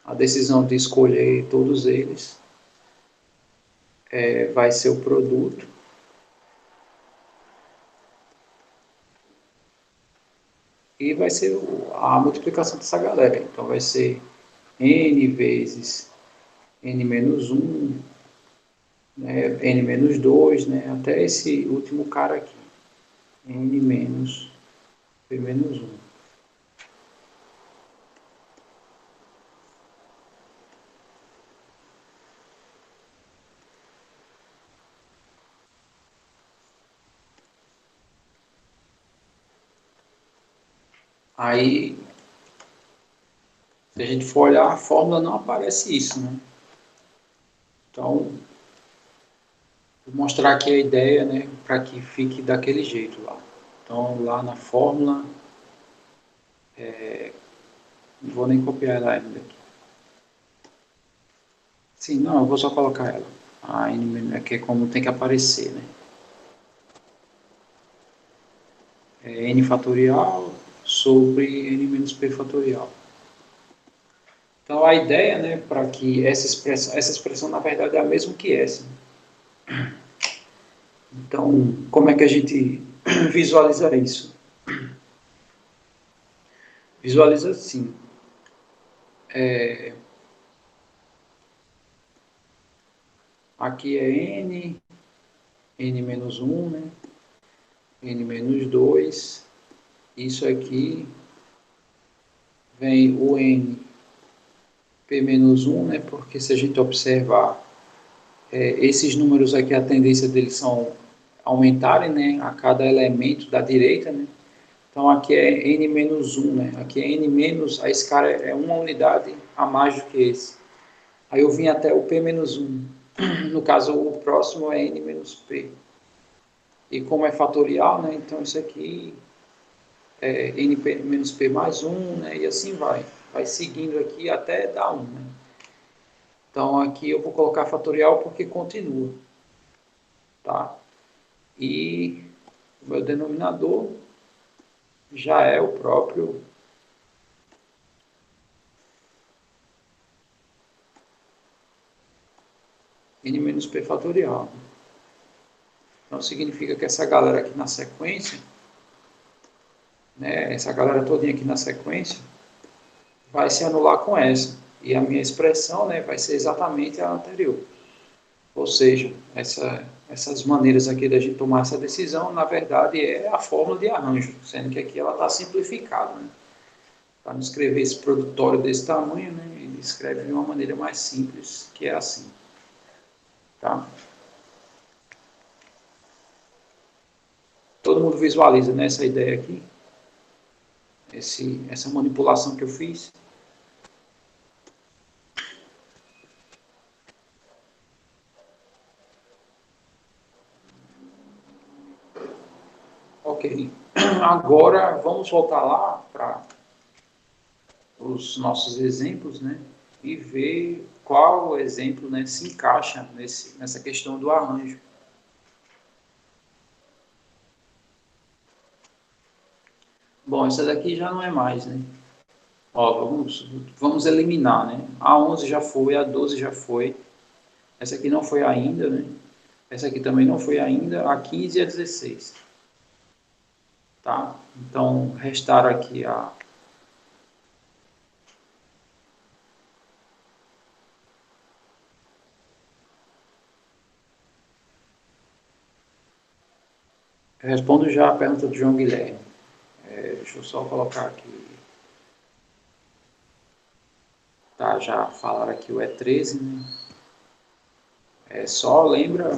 A decisão de escolher todos eles vai ser o produto. E vai ser a multiplicação dessa galera. Então, vai ser n vezes n menos 1, né, n menos 2, né, até esse último cara aqui, n menos p menos 1. Aí, se a gente for olhar, a fórmula não aparece isso, né? Então, vou mostrar aqui a ideia, né, para que fique daquele jeito lá. Então, lá na fórmula, não vou nem copiar ela ainda aqui. Sim, não, eu vou só colocar ela. A n, que é como tem que aparecer, né? É n fatorial sobre n menos p fatorial. Então, a ideia, né, para que essa expressão, na verdade, é a mesma que essa. Então, como é que a gente visualiza isso? Visualiza assim. Aqui é n menos 1, né? N menos 2. Isso aqui vem o n p menos 1, né? Porque se a gente observar, esses números aqui, a tendência deles são aumentarem, né? A cada elemento da direita, né? Então, aqui é n menos 1, né? Aqui é n menos, a escala é uma unidade a mais do que esse. Aí eu vim até o p menos 1. No caso, o próximo é n menos p. E como é fatorial, né? Então, isso aqui é n menos p mais 1, né? E assim vai. Vai seguindo aqui até dar 1, né? Então, aqui eu vou colocar fatorial porque continua, tá? E o meu denominador já é o próprio n menos p fatorial. Então, significa que essa galera aqui na sequência, né, essa galera todinha aqui na sequência, vai se anular com essa. E a minha expressão, né, vai ser exatamente a anterior. Ou seja, essas maneiras aqui da gente tomar essa decisão, na verdade, é a fórmula de arranjo, sendo que aqui ela está simplificada, né? Para não escrever esse produtório desse tamanho, né, ele escreve de uma maneira mais simples, que é assim. Tá? Todo mundo visualiza, né, essa ideia aqui? Essa manipulação que eu fiz? Ok. Agora, vamos voltar lá para os nossos exemplos, né? E ver qual exemplo, né, se encaixa nessa questão do arranjo. Bom, essa daqui já não é mais, né? Ó, vamos eliminar, né? A 11 já foi, a 12 já foi. Essa aqui não foi ainda, né? Essa aqui também não foi ainda, a 15 e a 16. Tá? Então, restaram aqui a... Eu respondo já a pergunta do João Guilherme. Deixa eu só colocar aqui. Tá, já falaram aqui o E13, né? Só lembra,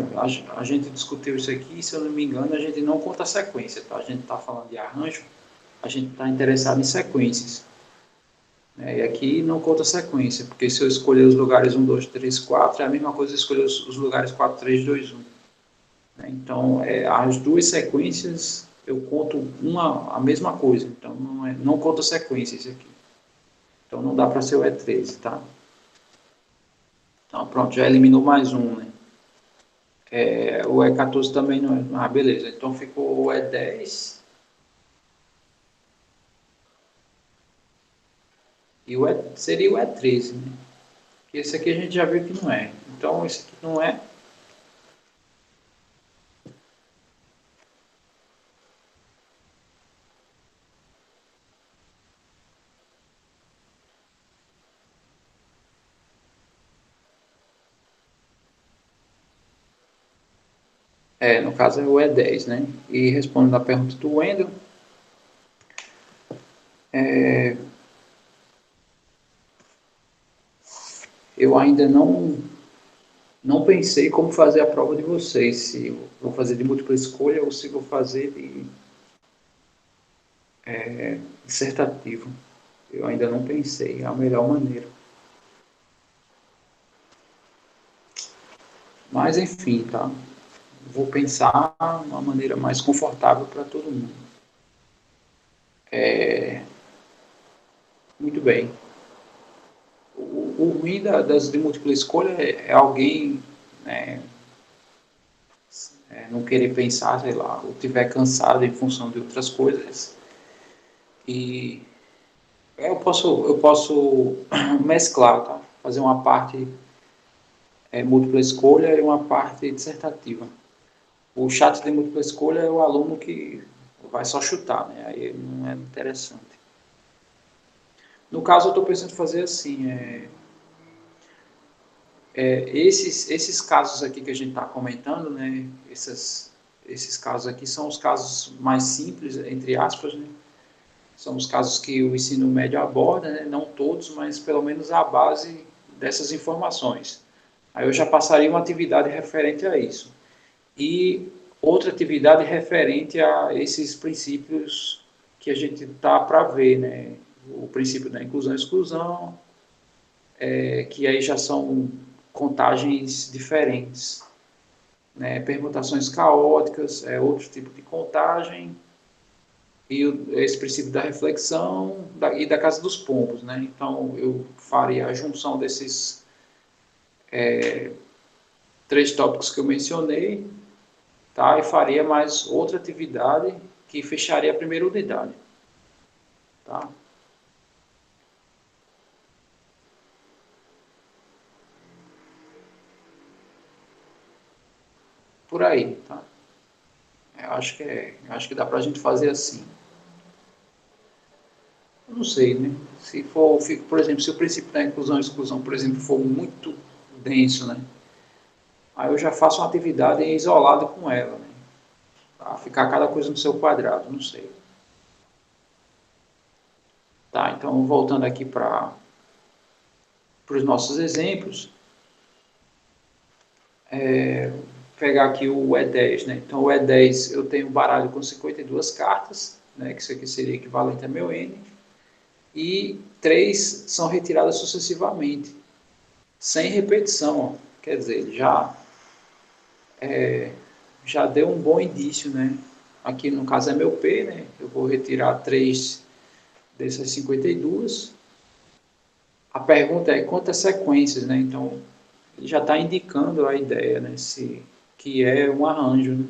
a gente discutiu isso aqui, se eu não me engano, a gente não conta sequência, tá? A gente está falando de arranjo, a gente está interessado em sequências. Né? E aqui não conta sequência, porque se eu escolher os lugares 1, 2, 3, 4, é a mesma coisa que escolher os lugares 4, 3, 2, 1. Né? Então, as duas sequências, eu conto a mesma coisa, então não conta sequência isso aqui. Então não dá para ser o E13, tá? Então pronto, já eliminou mais um, né? O E14 também não é. Ah, beleza. Então ficou o E10 e seria o E13, né? Que esse aqui a gente já viu que não é. Então esse aqui não é. No caso é o E10, né? E respondendo a pergunta do Wendel, eu ainda não pensei como fazer a prova de vocês, se vou fazer de múltipla escolha ou se vou fazer de dissertativo. Eu ainda não pensei, é a melhor maneira. Mas enfim, tá? Vou pensar uma maneira mais confortável para todo mundo. Muito bem. O ruim das de múltipla escolha é alguém, né, não querer pensar, sei lá, ou tiver cansado em função de outras coisas. E eu posso mesclar, tá? Fazer uma parte múltipla escolha e uma parte dissertativa. O chato de múltipla escolha é o aluno que vai só chutar, né? Aí não é interessante. No caso, eu estou pensando em fazer assim, esses casos aqui que a gente está comentando, né? Esses casos aqui são os casos mais simples, entre aspas, né? São os casos que o ensino médio aborda, né? Não todos, mas pelo menos a base dessas informações. Aí eu já passaria uma atividade referente a isso. E outra atividade referente a esses princípios que a gente está para ver, né? O princípio da inclusão e exclusão, que aí já são contagens diferentes, né? Permutações caóticas é outro tipo de contagem, e esse princípio da reflexão e da casa dos pombos, né? Então eu faria a junção desses três tópicos que eu mencionei, tá? E faria mais outra atividade que fecharia a primeira unidade, tá? Por aí, tá? Eu acho que dá para a gente fazer assim. Eu não sei, né? Se for, por exemplo, se o princípio da inclusão e exclusão, por exemplo, for muito denso, né? Aí eu já faço uma atividade isolada com ela, né? Tá? Ficar cada coisa no seu quadrado, não sei. Tá? Então, voltando aqui para os nossos exemplos, pegar aqui o E10, né? Então, o E10 eu tenho um baralho com 52 cartas, né? Que isso aqui seria equivalente a meu N, e 3 são retiradas sucessivamente, sem repetição, ó. Quer dizer, já deu um bom indício, né? Aqui no caso é meu P, né? Eu vou retirar 3 dessas 52. A pergunta é quantas sequências, né? Então, ele já está indicando a ideia, né? Que é um arranjo, né?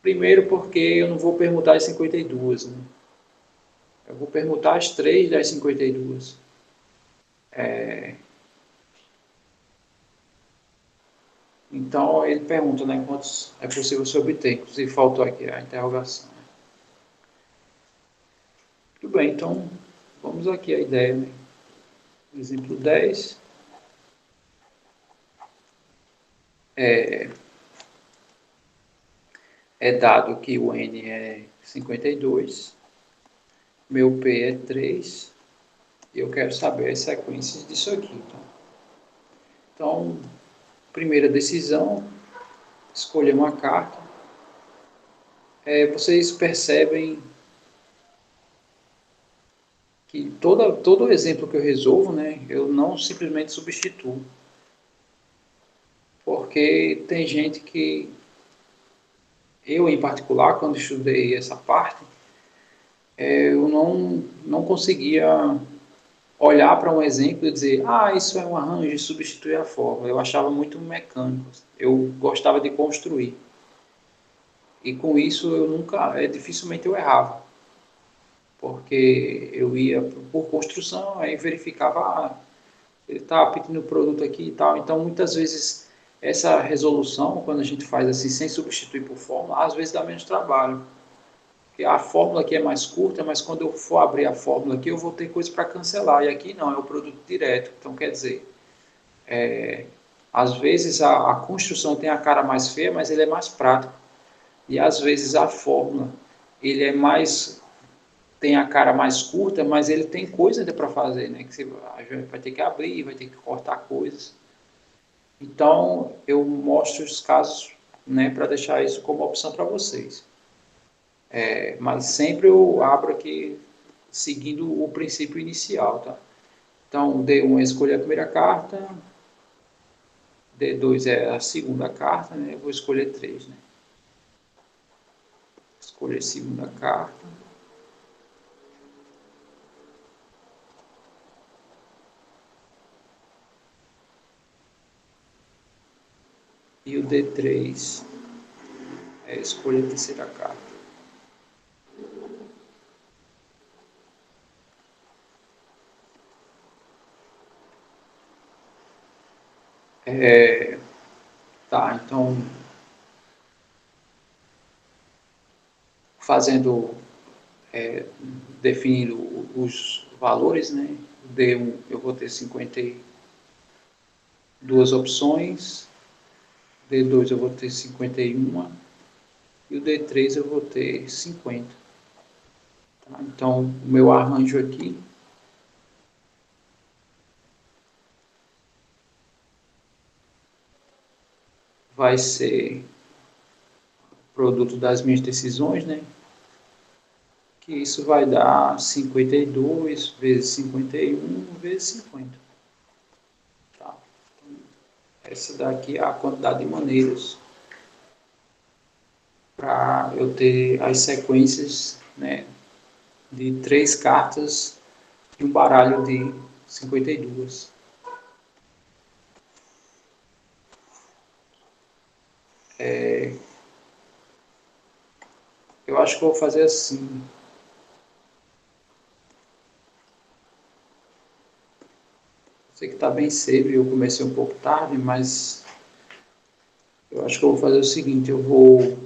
Primeiro porque eu não vou permutar as 52, né? Eu vou permutar as 3 das 52. Então, ele pergunta, né? Quantos é possível se obter. Inclusive, faltou aqui a interrogação. Tudo bem, então, vamos aqui a ideia, né? Exemplo 10. É dado que o N é 52, meu P é 3, e eu quero saber as sequências disso aqui. Tá? Então, primeira decisão, escolher uma carta. Vocês percebem que todo exemplo que eu resolvo, né, eu não simplesmente substituo. Porque tem gente que, eu em particular, quando estudei essa parte, eu não conseguia olhar para um exemplo e dizer, ah, isso é um arranjo e substituir a fórmula. Eu achava muito mecânico. Eu gostava de construir. E com isso eu nunca, dificilmente eu errava. Porque eu ia por construção, aí verificava, ah, ele está pedindo o produto aqui e tal. Então, muitas vezes, essa resolução, quando a gente faz assim, sem substituir por fórmula, às vezes dá menos trabalho. Porque a fórmula aqui é mais curta, mas quando eu for abrir a fórmula aqui, eu vou ter coisa para cancelar. E aqui não, é o produto direto. Então, quer dizer, às vezes a construção tem a cara mais feia, mas ele é mais prático. E às vezes a fórmula, ele é mais, tem a cara mais curta, mas ele tem coisa ainda para fazer, né? Que você vai ter que abrir, vai ter que cortar coisas. Então, eu mostro os casos, né, para deixar isso como opção para vocês. Mas sempre eu abro aqui seguindo o princípio inicial, tá? Então, D1 é escolher a primeira carta, D2 é a segunda carta, né? Eu vou escolher 3, né? Escolher a segunda carta. E o D3 é escolher a terceira carta. Tá, então, fazendo, definindo os valores, né? D1 eu vou ter 52 opções, D2 eu vou ter 51 e o D3 eu vou ter 50. Tá? Então, o meu arranjo aqui vai ser produto das minhas decisões, né? Que isso vai dar 52 vezes 51 vezes 50. Tá? Essa daqui é a quantidade de maneiras para eu ter as sequências, né, de 3 cartas e um baralho de 52. Eu acho que eu vou fazer assim. Sei que está bem cedo e eu comecei um pouco tarde, mas eu acho que eu vou fazer o seguinte, eu vou,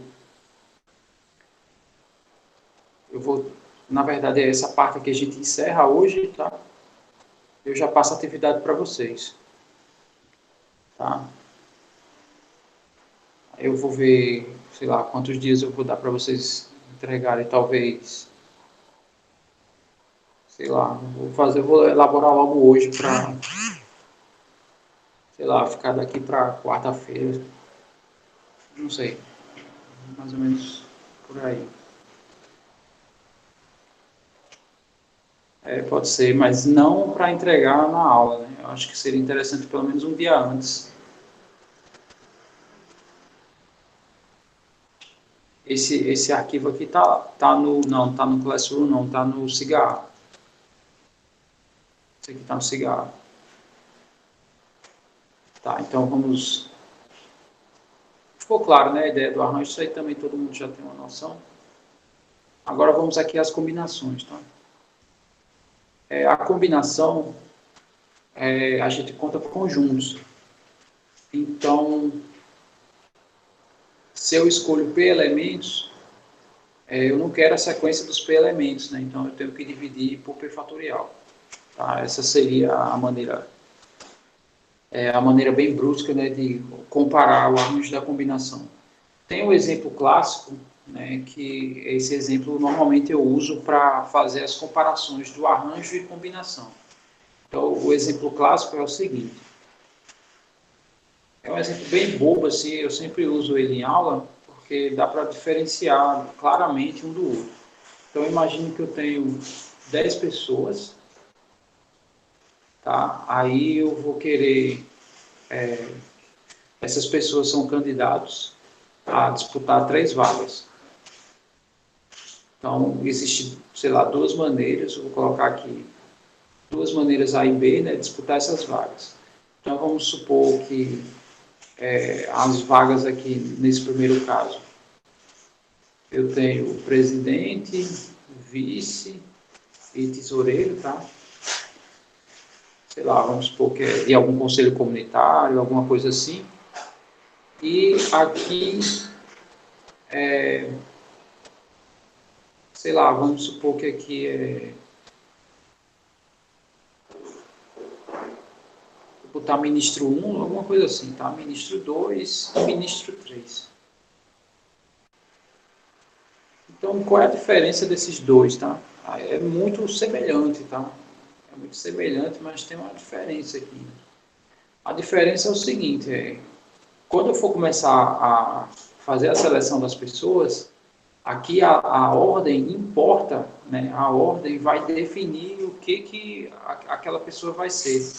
na verdade é essa parte que a gente encerra hoje, tá? Eu já passo a atividade para vocês, tá? Eu vou ver, sei lá, quantos dias eu vou dar para vocês entregarem, talvez, sei lá, vou elaborar logo hoje para, sei lá, ficar daqui para quarta-feira, não sei, mais ou menos por aí. Pode ser, mas não para entregar na aula, né? Eu acho que seria interessante pelo menos um dia antes. Esse arquivo aqui tá no Classroom, não, tá no Cigarro. Esse aqui tá no Cigarro. Tá, então vamos. Ficou claro, né? A ideia do arranjo, isso aí também todo mundo já tem uma noção. Agora vamos aqui às combinações, tá? A combinação, a gente conta por conjuntos. Então, se eu escolho P elementos, eu não quero a sequência dos P elementos, né? Então eu tenho que dividir por P fatorial. Tá? Essa seria a maneira bem brusca, né, de comparar o arranjo da combinação. Tem um exemplo clássico, né, que esse exemplo normalmente eu uso para fazer as comparações do arranjo e combinação. Então, o exemplo clássico é o seguinte. É um exemplo bem bobo, assim, eu sempre uso ele em aula, porque dá para diferenciar claramente um do outro. Então, imagine que eu tenho 10 pessoas, tá? Aí eu vou querer, essas pessoas são candidatos a disputar 3 vagas. Então, existe, sei lá, 2 maneiras, eu vou colocar aqui duas maneiras A e B, né, disputar essas vagas. Então, vamos supor que as vagas aqui, nesse primeiro caso, eu tenho o presidente, vice e tesoureiro, tá? Sei lá, vamos supor que é de algum conselho comunitário, alguma coisa assim. E aqui, sei lá, vamos supor que aqui vou botar ministro 1, alguma coisa assim, tá? Ministro 2 e ministro 3. Então, qual é a diferença desses dois, tá? É muito semelhante, tá? É muito semelhante, mas tem uma diferença aqui. A diferença é o seguinte, quando eu for começar a fazer a seleção das pessoas, aqui a ordem importa, né? A ordem vai definir o que aquela pessoa vai ser.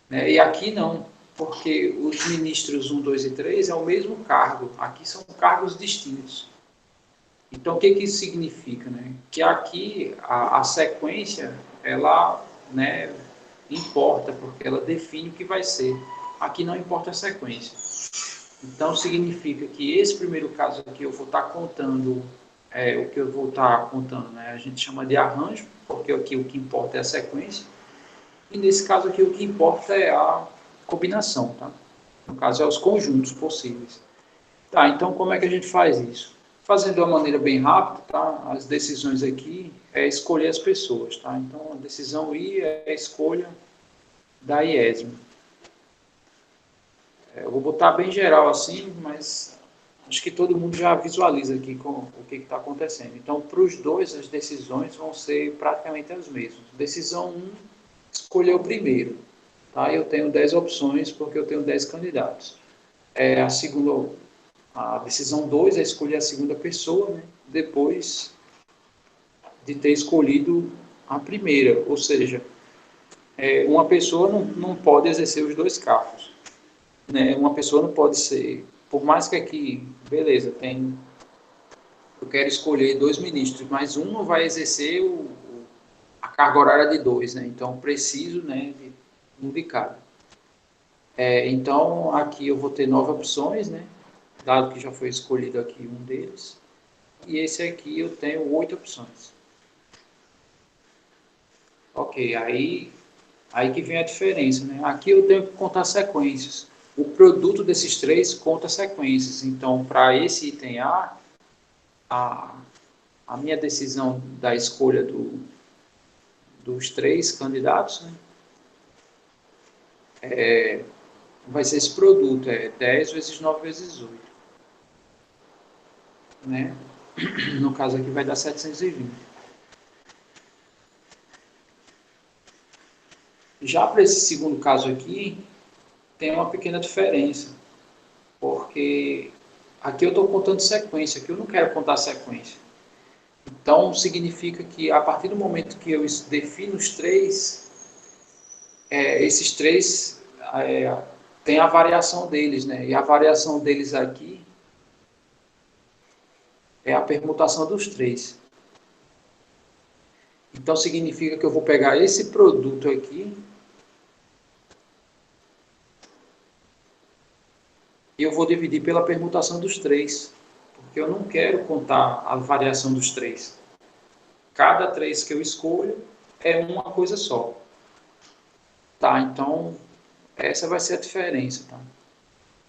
Né? E aqui não, porque os ministros 1, 2 e 3 é o mesmo cargo, aqui são cargos distintos. Então, o que isso significa? Né? Que aqui a sequência, ela, né, importa, porque ela define o que vai ser. Aqui não importa a sequência. Então, significa que esse primeiro caso aqui eu vou estar contando, o que eu vou estar contando, né? A gente chama de arranjo, porque aqui o que importa é a sequência. E nesse caso aqui o que importa é a combinação, tá? No caso, é os conjuntos possíveis. Tá, então como é que a gente faz isso? Fazendo de uma maneira bem rápida, tá? As decisões aqui é escolher as pessoas, tá? Então, a decisão I é a escolha da IESM. Eu vou botar bem geral assim, mas acho que todo mundo já visualiza aqui o que está acontecendo. Então, para os dois, as decisões vão ser praticamente as mesmas. Decisão 1, escolher o primeiro. Tá? Eu tenho 10 opções porque eu tenho 10 candidatos. A decisão 2 é escolher a segunda pessoa, né? Depois de ter escolhido a primeira. Ou seja, uma pessoa não pode exercer os dois cargos. Né? Uma pessoa não pode ser, por mais que aqui, beleza, eu quero escolher 2 ministros, mas um não vai exercer a carga horária de 2, né? Então preciso, né, de um de cada. Então aqui eu vou ter 9 opções, né? Dado que já foi escolhido aqui um deles. E esse aqui eu tenho 8 opções. Ok, aí que vem a diferença, né? Aqui eu tenho que contar sequências. O produto desses três conta sequências. Então, para esse item a, a minha decisão da escolha dos 3 candidatos, né, vai ser esse produto, 10 vezes 9 vezes 8. Né? No caso aqui vai dar 720. Já para esse segundo caso aqui, tem uma pequena diferença, porque aqui eu estou contando sequência, aqui eu não quero contar sequência. Então, significa que a partir do momento que eu defino os 3, esses 3 tem a variação deles, né? E a variação deles aqui é a permutação dos 3. Então, significa que eu vou pegar esse produto aqui e eu vou dividir pela permutação dos 3, porque eu não quero contar a variação dos 3. Cada 3 que eu escolho é uma coisa só. Tá, então, essa vai ser a diferença, tá?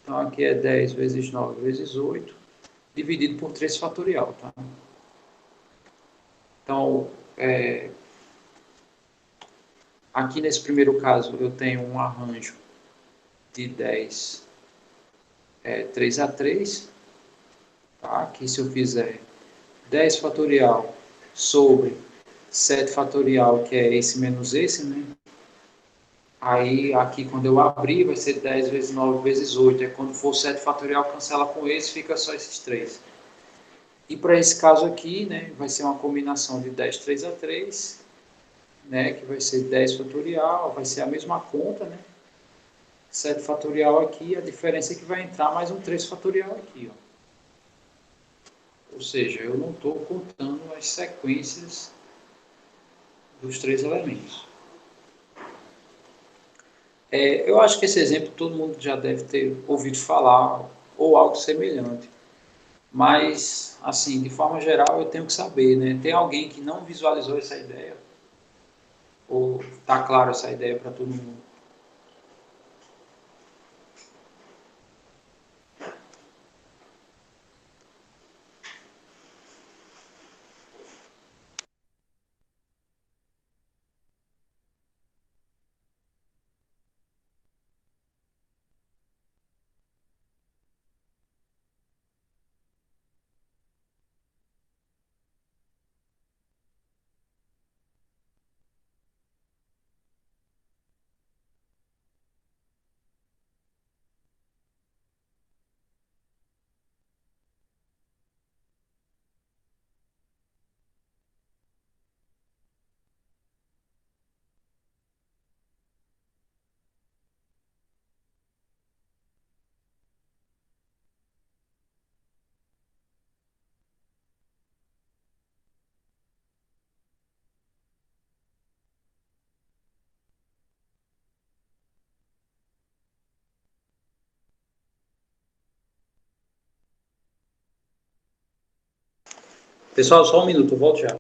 Então, aqui é 10 vezes 9 vezes 8, dividido por 3 fatorial, tá? Então, aqui nesse primeiro caso, eu tenho um arranjo de 10, 3 a 3, tá? Aqui se eu fizer 10 fatorial sobre 7 fatorial, que é esse menos esse, né? Aí, aqui, quando eu abrir, vai ser 10 vezes 9 vezes 8. Aí, quando for 7 fatorial, cancela com esse, fica só esses 3. E para esse caso aqui, né, vai ser uma combinação de 10, 3 a 3, né, que vai ser 10 fatorial, vai ser a mesma conta, né? 7 fatorial aqui, a diferença é que vai entrar mais um 3 fatorial aqui, ó. Ou seja, eu não estou contando as sequências dos 3 elementos. Eu acho que esse exemplo todo mundo já deve ter ouvido falar, ou algo semelhante. Mas, assim, de forma geral, eu tenho que saber, né? Tem alguém que não visualizou essa ideia? Ou está claro essa ideia para todo mundo? Pessoal, só um minuto, eu volto já.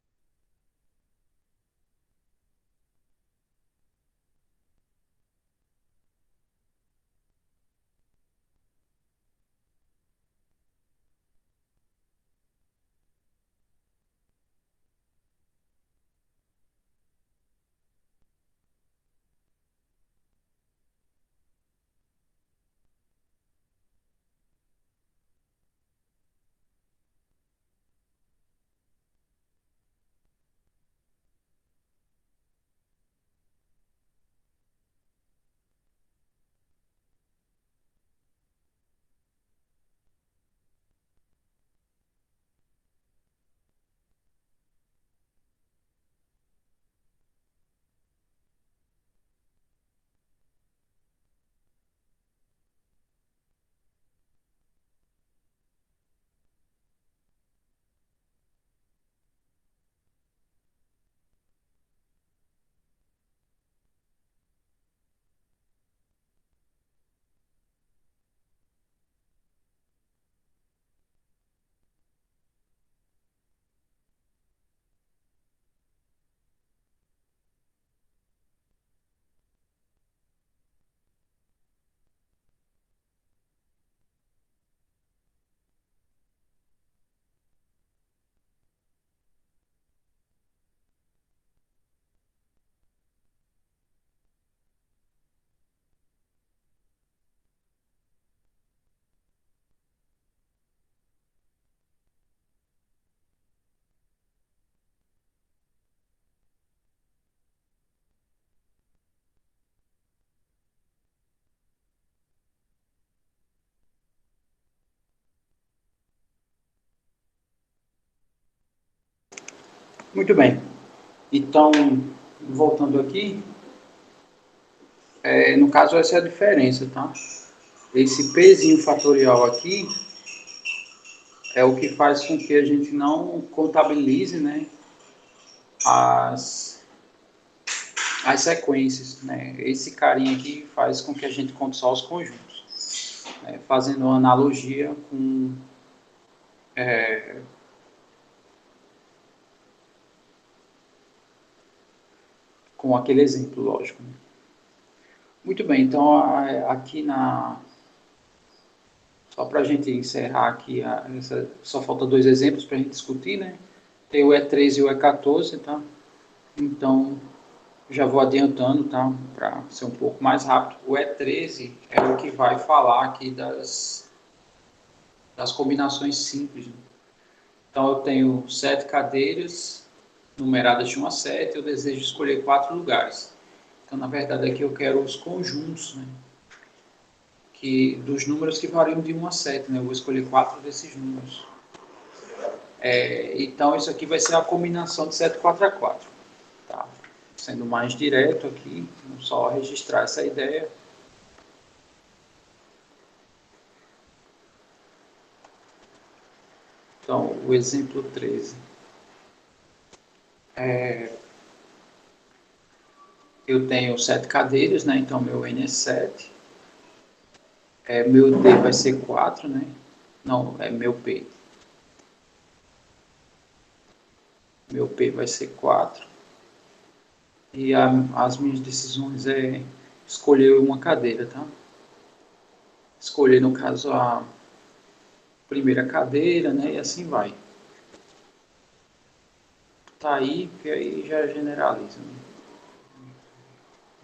Muito bem. Então, voltando aqui, no caso essa é a diferença, tá? Esse Pzinho fatorial aqui é o que faz com que a gente não contabilize, né, as, as sequências, né? Esse carinha aqui faz com que a gente conte só os conjuntos, né? Fazendo uma analogia com aquele exemplo, lógico, né? Muito bem, então aqui só para a gente encerrar aqui, só falta dois exemplos para a gente discutir, né? Tem o E13 e o E14, tá? Então, já vou adiantando, tá? Para ser um pouco mais rápido. O E13 é o que vai falar aqui das combinações simples, né? Então, eu tenho 7 cadeiras numeradas de 1 a 7, eu desejo escolher 4 lugares. Então, na verdade, aqui eu quero os conjuntos, né? Dos números que variam de 1 a 7, né? Eu vou escolher 4 desses números. Então, isso aqui vai ser a combinação de 7, 4 a 4. Tá? Sendo mais direto aqui, vamos só registrar essa ideia. Então, o exemplo 13. eu tenho 7 cadeiras, né? Então, meu N é 7. Meu D vai ser 4, né? Não, é meu P. Meu P vai ser 4. E as minhas decisões é escolher uma cadeira, tá? Escolher, no caso, a primeira cadeira, né? E assim vai. Tá aí, que aí já generaliza, né?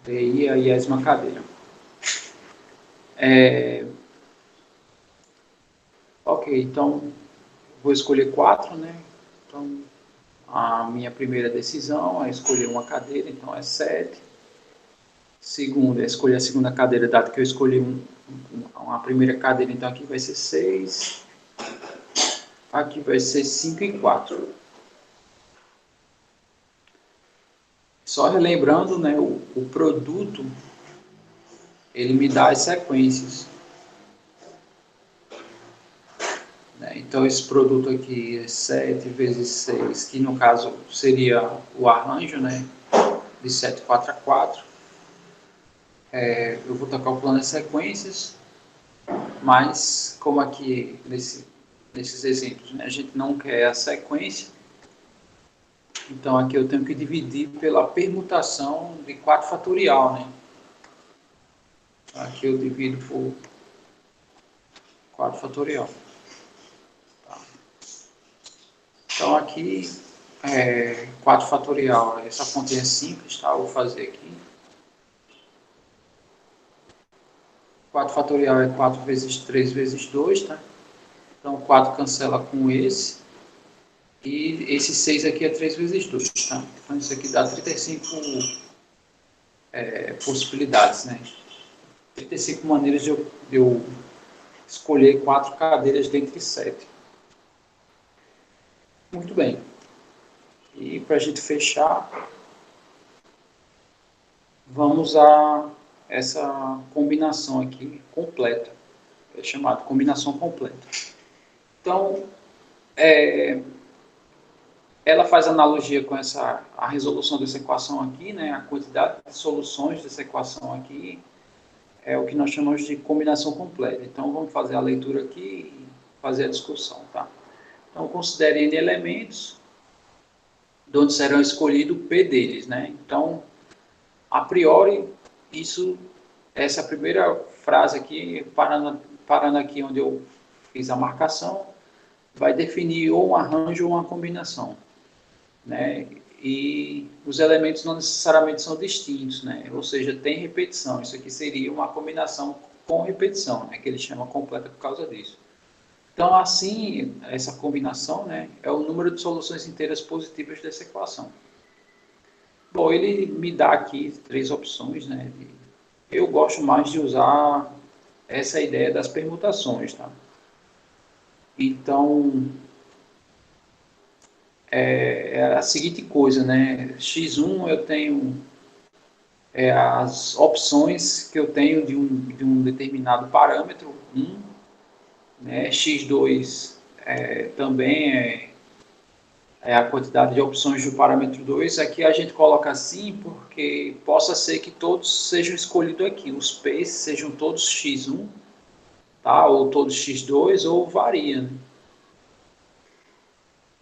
Daí a 10ª cadeira. Ok, então vou escolher 4, né? Então a minha primeira decisão é escolher uma cadeira, então é 7. Segunda é escolher a segunda cadeira, dado que eu escolhi uma primeira cadeira, então aqui vai ser 6. Aqui vai ser 5 e 4. Só relembrando, né, o produto, ele me dá as sequências. Né? Então, esse produto aqui é 7 vezes 6, que no caso seria o arranjo, né, de 7, 4 a 4. Eu vou estar calculando as sequências, mas como aqui nesses exemplos, né, a gente não quer a sequência, então aqui eu tenho que dividir pela permutação de 4 fatorial, né? Aqui eu divido por 4 fatorial. Tá? Então aqui, 4 fatorial, essa continha é simples, tá? Eu vou fazer aqui. 4 fatorial é 4 vezes 3 vezes 2, tá? Então 4 cancela com esse. E esse 6 aqui é 3 vezes 2, tá? Então isso aqui dá 35 possibilidades, né? 35 maneiras de eu escolher 4 cadeiras dentre 7. Muito bem. E para a gente fechar, vamos a essa combinação aqui completa. É chamada combinação completa. Então, ela faz analogia com a resolução dessa equação aqui, né? A quantidade de soluções dessa equação aqui é o que nós chamamos de combinação completa. Então, vamos fazer a leitura aqui e fazer a discussão, tá? Então, considere N elementos, de onde serão escolhidos P deles, né? Então, a priori, essa primeira frase aqui, parando aqui onde eu fiz a marcação, vai definir ou um arranjo ou uma combinação, né? E os elementos não necessariamente são distintos, né? Ou seja, tem repetição. Isso aqui seria uma combinação com repetição, né? Que ele chama completa por causa disso. Então, assim, essa combinação, né, é o número de soluções inteiras positivas dessa equação. Bom, ele me dá aqui 3 opções, né? Eu gosto mais de usar essa ideia das permutações, tá? Então, é a seguinte coisa, né? X1 eu tenho as opções que eu tenho de um determinado parâmetro, 1, né? X2 também é a quantidade de opções do parâmetro 2. Aqui a gente coloca assim porque possa ser que todos sejam escolhidos aqui, os P's sejam todos X1, tá? Ou todos X2, ou varia, né?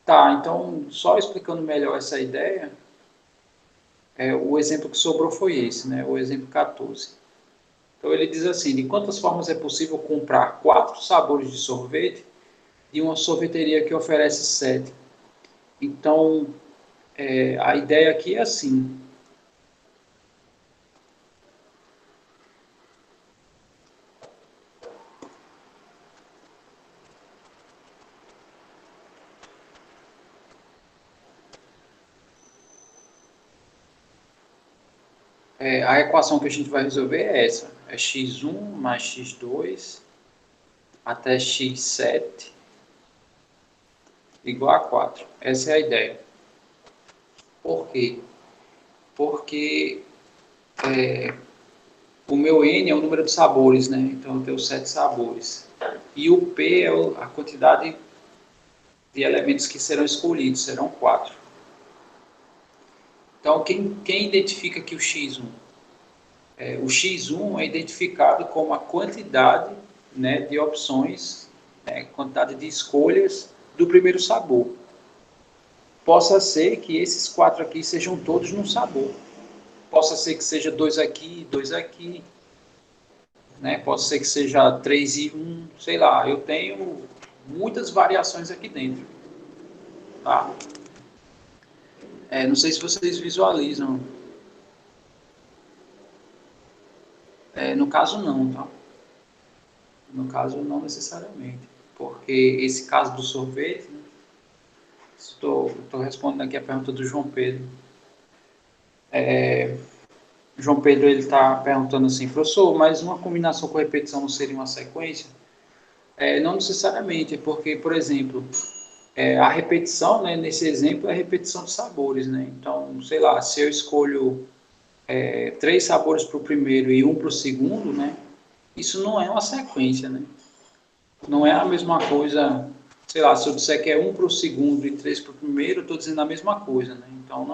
Tá, então, só explicando melhor essa ideia, o exemplo que sobrou foi esse, né? O exemplo 14. Então, ele diz assim, de quantas formas é possível comprar 4 sabores de sorvete de uma sorveteria que oferece 7? Então, a ideia aqui é assim, a equação que a gente vai resolver é essa, é x1 mais x2 até x7 igual a 4. Essa é a ideia. Por quê? Porque o meu N é o número de sabores, né? Então eu tenho 7 sabores. E o P é a quantidade de elementos que serão escolhidos, serão 4. Então, quem identifica aqui o x1? O x1 é identificado como a quantidade, né, de opções, né, quantidade de escolhas do primeiro sabor. Possa ser que esses 4 aqui sejam todos num sabor. Possa ser que seja 2 aqui, 2 aqui, né? Pode ser que seja 3 e 1, sei lá. Eu tenho muitas variações aqui dentro, tá? Não sei se vocês visualizam. No caso, não, tá? No caso, não necessariamente. Porque esse caso do sorvete, né? Estou respondendo aqui a pergunta do João Pedro. João Pedro ele está perguntando assim, professor, mas uma combinação com repetição não seria uma sequência? Não necessariamente, porque, por exemplo, a repetição, né, nesse exemplo, é a repetição de sabores, né? Então, sei lá, se eu escolho 3 sabores para o primeiro e um para o segundo, né? Isso não é uma sequência, né? Não é a mesma coisa, sei lá, se eu disser que é um para o segundo e 3 para o primeiro, eu estou dizendo a mesma coisa, né? Então,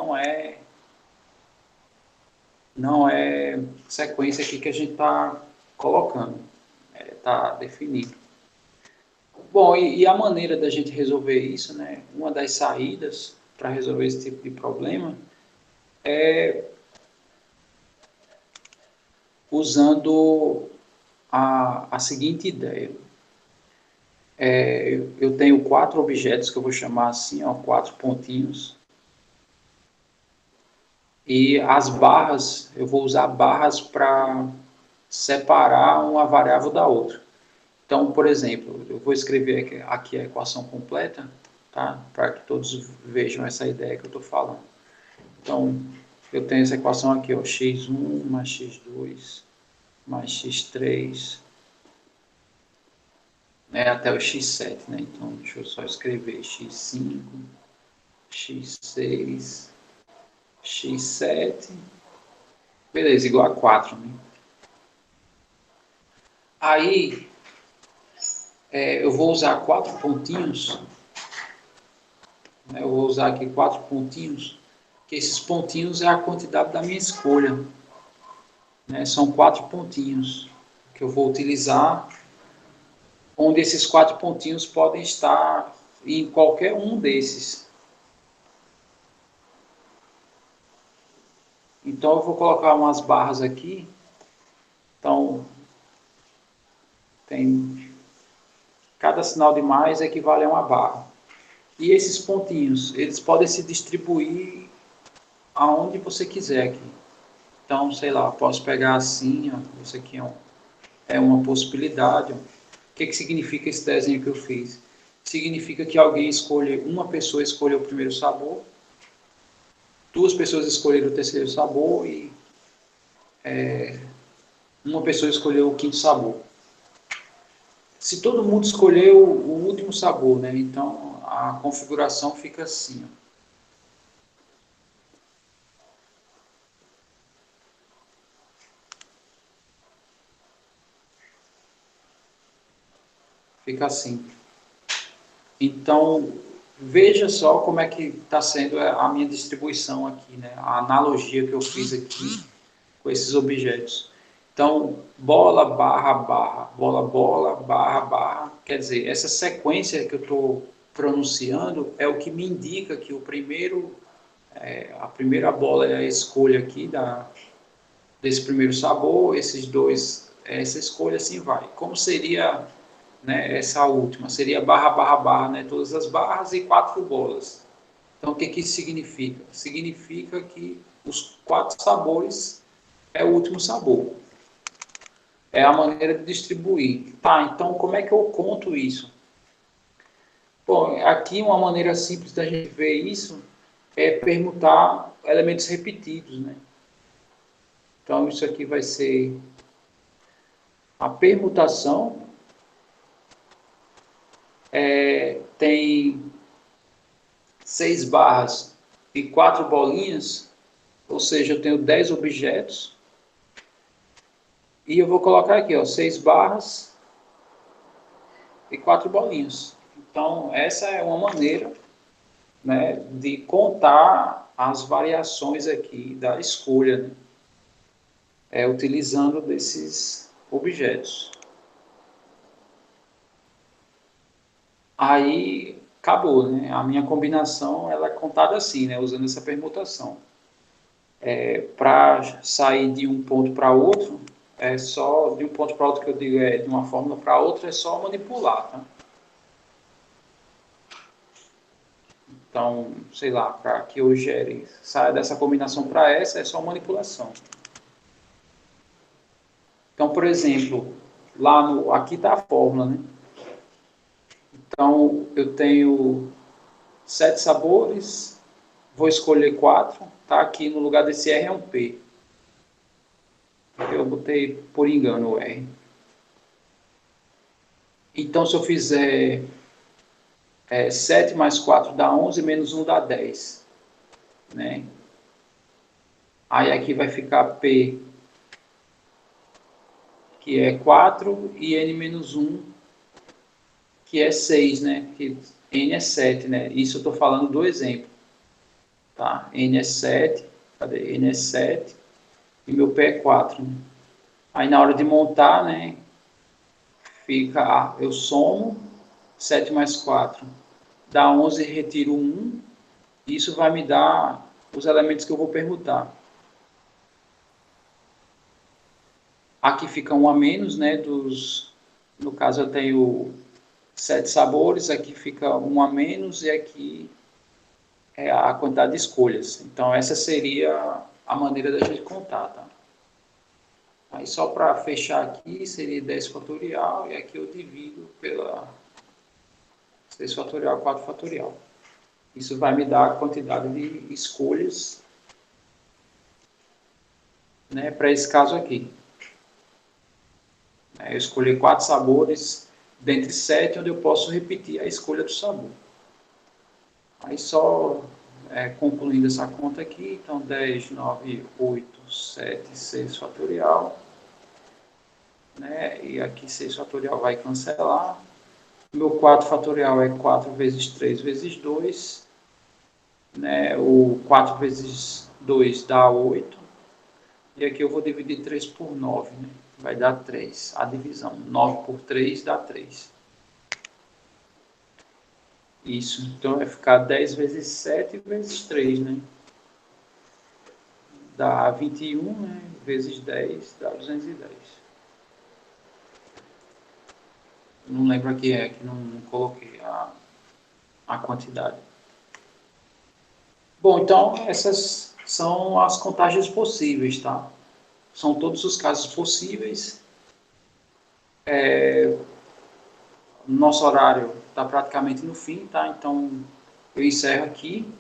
não é sequência aqui que a gente está colocando, está definido. Bom, e a maneira da gente resolver isso, né? Uma das saídas para resolver esse tipo de problema é usando a seguinte ideia. Eu tenho 4 objetos que eu vou chamar assim, ó, 4 pontinhos. E as barras, eu vou usar barras para separar uma variável da outra. Então, por exemplo, eu vou escrever aqui a equação completa, tá? Para que todos vejam essa ideia que eu estou falando. Então, eu tenho essa equação aqui, ó, x1 mais x2 mais x3, né, até o x7, né? Então, deixa eu só escrever x5, x6, x7, beleza, igual a 4, né? Aí, eu vou usar 4 pontinhos, né? Eu vou usar aqui 4 pontinhos, que esses pontinhos é a quantidade da minha escolha, né? São 4 pontinhos que eu vou utilizar, onde esses 4 pontinhos podem estar em qualquer um desses. Então, eu vou colocar umas barras aqui. Então, cada sinal de mais equivale a uma barra. E esses pontinhos, eles podem se distribuir aonde você quiser aqui. Então, sei lá, posso pegar assim, ó, isso aqui é uma possibilidade. Ó. O que significa esse desenho que eu fiz? Significa que uma pessoa escolheu o primeiro sabor, 2 pessoas escolheram o terceiro sabor e uma pessoa escolheu o quinto sabor. Se todo mundo escolheu o último sabor, né? Então a configuração fica assim. Ó. Fica assim. Então veja só como é que está sendo a minha distribuição aqui, né? A analogia que eu fiz aqui com esses objetos. Então, bola, barra, barra, bola, bola, barra, barra. Quer dizer, essa sequência que eu estou pronunciando é o que me indica que a primeira bola é a escolha aqui desse primeiro sabor, esses dois, essa escolha, assim vai. Como seria, né, essa última? Seria barra, barra, barra, né, todas as barras e 4 bolas. Então, o que isso significa? Significa que os 4 sabores é o último sabor. É a maneira de distribuir. Tá, então como é que eu conto isso? Bom, aqui uma maneira simples da gente ver isso é permutar elementos repetidos, né? Então isso aqui vai ser a permutação, tem 6 barras e 4 bolinhas, ou seja, eu tenho 10 objetos, e eu vou colocar aqui, ó, 6 barras e 4 bolinhas. Então essa é uma maneira, né, de contar as variações aqui da escolha, né? Utilizando desses objetos. Aí acabou, né? A minha combinação ela é contada assim, né? Usando essa permutação. Para sair de um ponto para outro, é só de um ponto para outro que eu digo de uma fórmula para outra, é só manipular, tá? Então, sei lá, para que eu gere, saia dessa combinação para essa, é só manipulação. Então, por exemplo, aqui está a fórmula, né? Então, eu tenho 7 sabores, vou escolher 4, tá? Aqui no lugar desse R é um P. Eu botei por engano o R. Então, se eu fizer 7 mais 4 dá 11, menos 1 dá 10. Né? Aí aqui vai ficar P, que é 4, e N menos 1, que é 6, né? Que N é 7, né? Isso eu estou falando do exemplo. Tá? N é 7, cadê? N é 7, e meu P é 4. Né? Aí na hora de montar, né? Fica, eu somo 7 mais 4, dá 11, retiro 1, isso vai me dar os elementos que eu vou permutar. Aqui fica um a menos, né, no caso eu tenho 7 sabores, aqui fica um a menos e aqui é a quantidade de escolhas. Então essa seria a maneira da gente contar, tá? Aí só para fechar aqui seria 10 fatorial e aqui eu divido pela 6 fatorial, 4 fatorial. Isso vai me dar a quantidade de escolhas, né, para esse caso aqui. Eu escolhi 4 sabores dentre 7, onde eu posso repetir a escolha do sabor. Aí só concluindo essa conta aqui, então 10, 9, 8, 7, 6 fatorial. Né, e aqui 6 fatorial vai cancelar. Meu 4 fatorial é 4 vezes 3 vezes 2. Né, o 4 vezes 2 dá 8. E aqui eu vou dividir 3 por 9, né? Vai dar 3. A divisão, 9 por 3 dá 3. Isso, então vai ficar 10 vezes 7 vezes 3, né? Dá 21, né? Vezes 10 dá 210. Não lembro aqui, que não coloquei a quantidade. Bom, então essas são as contagens possíveis, tá? São todos os casos possíveis. Nosso horário está praticamente no fim, tá? Então eu encerro aqui.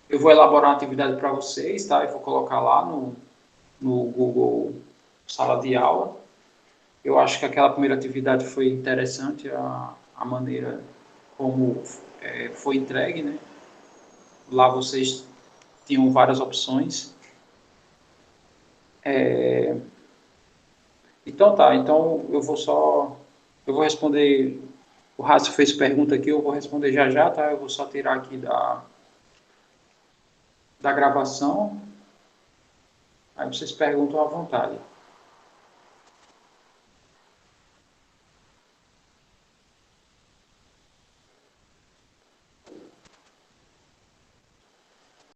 Eu vou elaborar uma atividade para vocês, tá? Eu vou colocar lá no Google Sala de Aula. Eu acho que aquela primeira atividade foi interessante, a maneira como foi entregue, né? Lá vocês tinham várias opções. Então tá, então eu vou responder, o Rácio fez pergunta aqui, eu vou responder já já, tá? Eu vou só tirar aqui da gravação, aí vocês perguntam à vontade.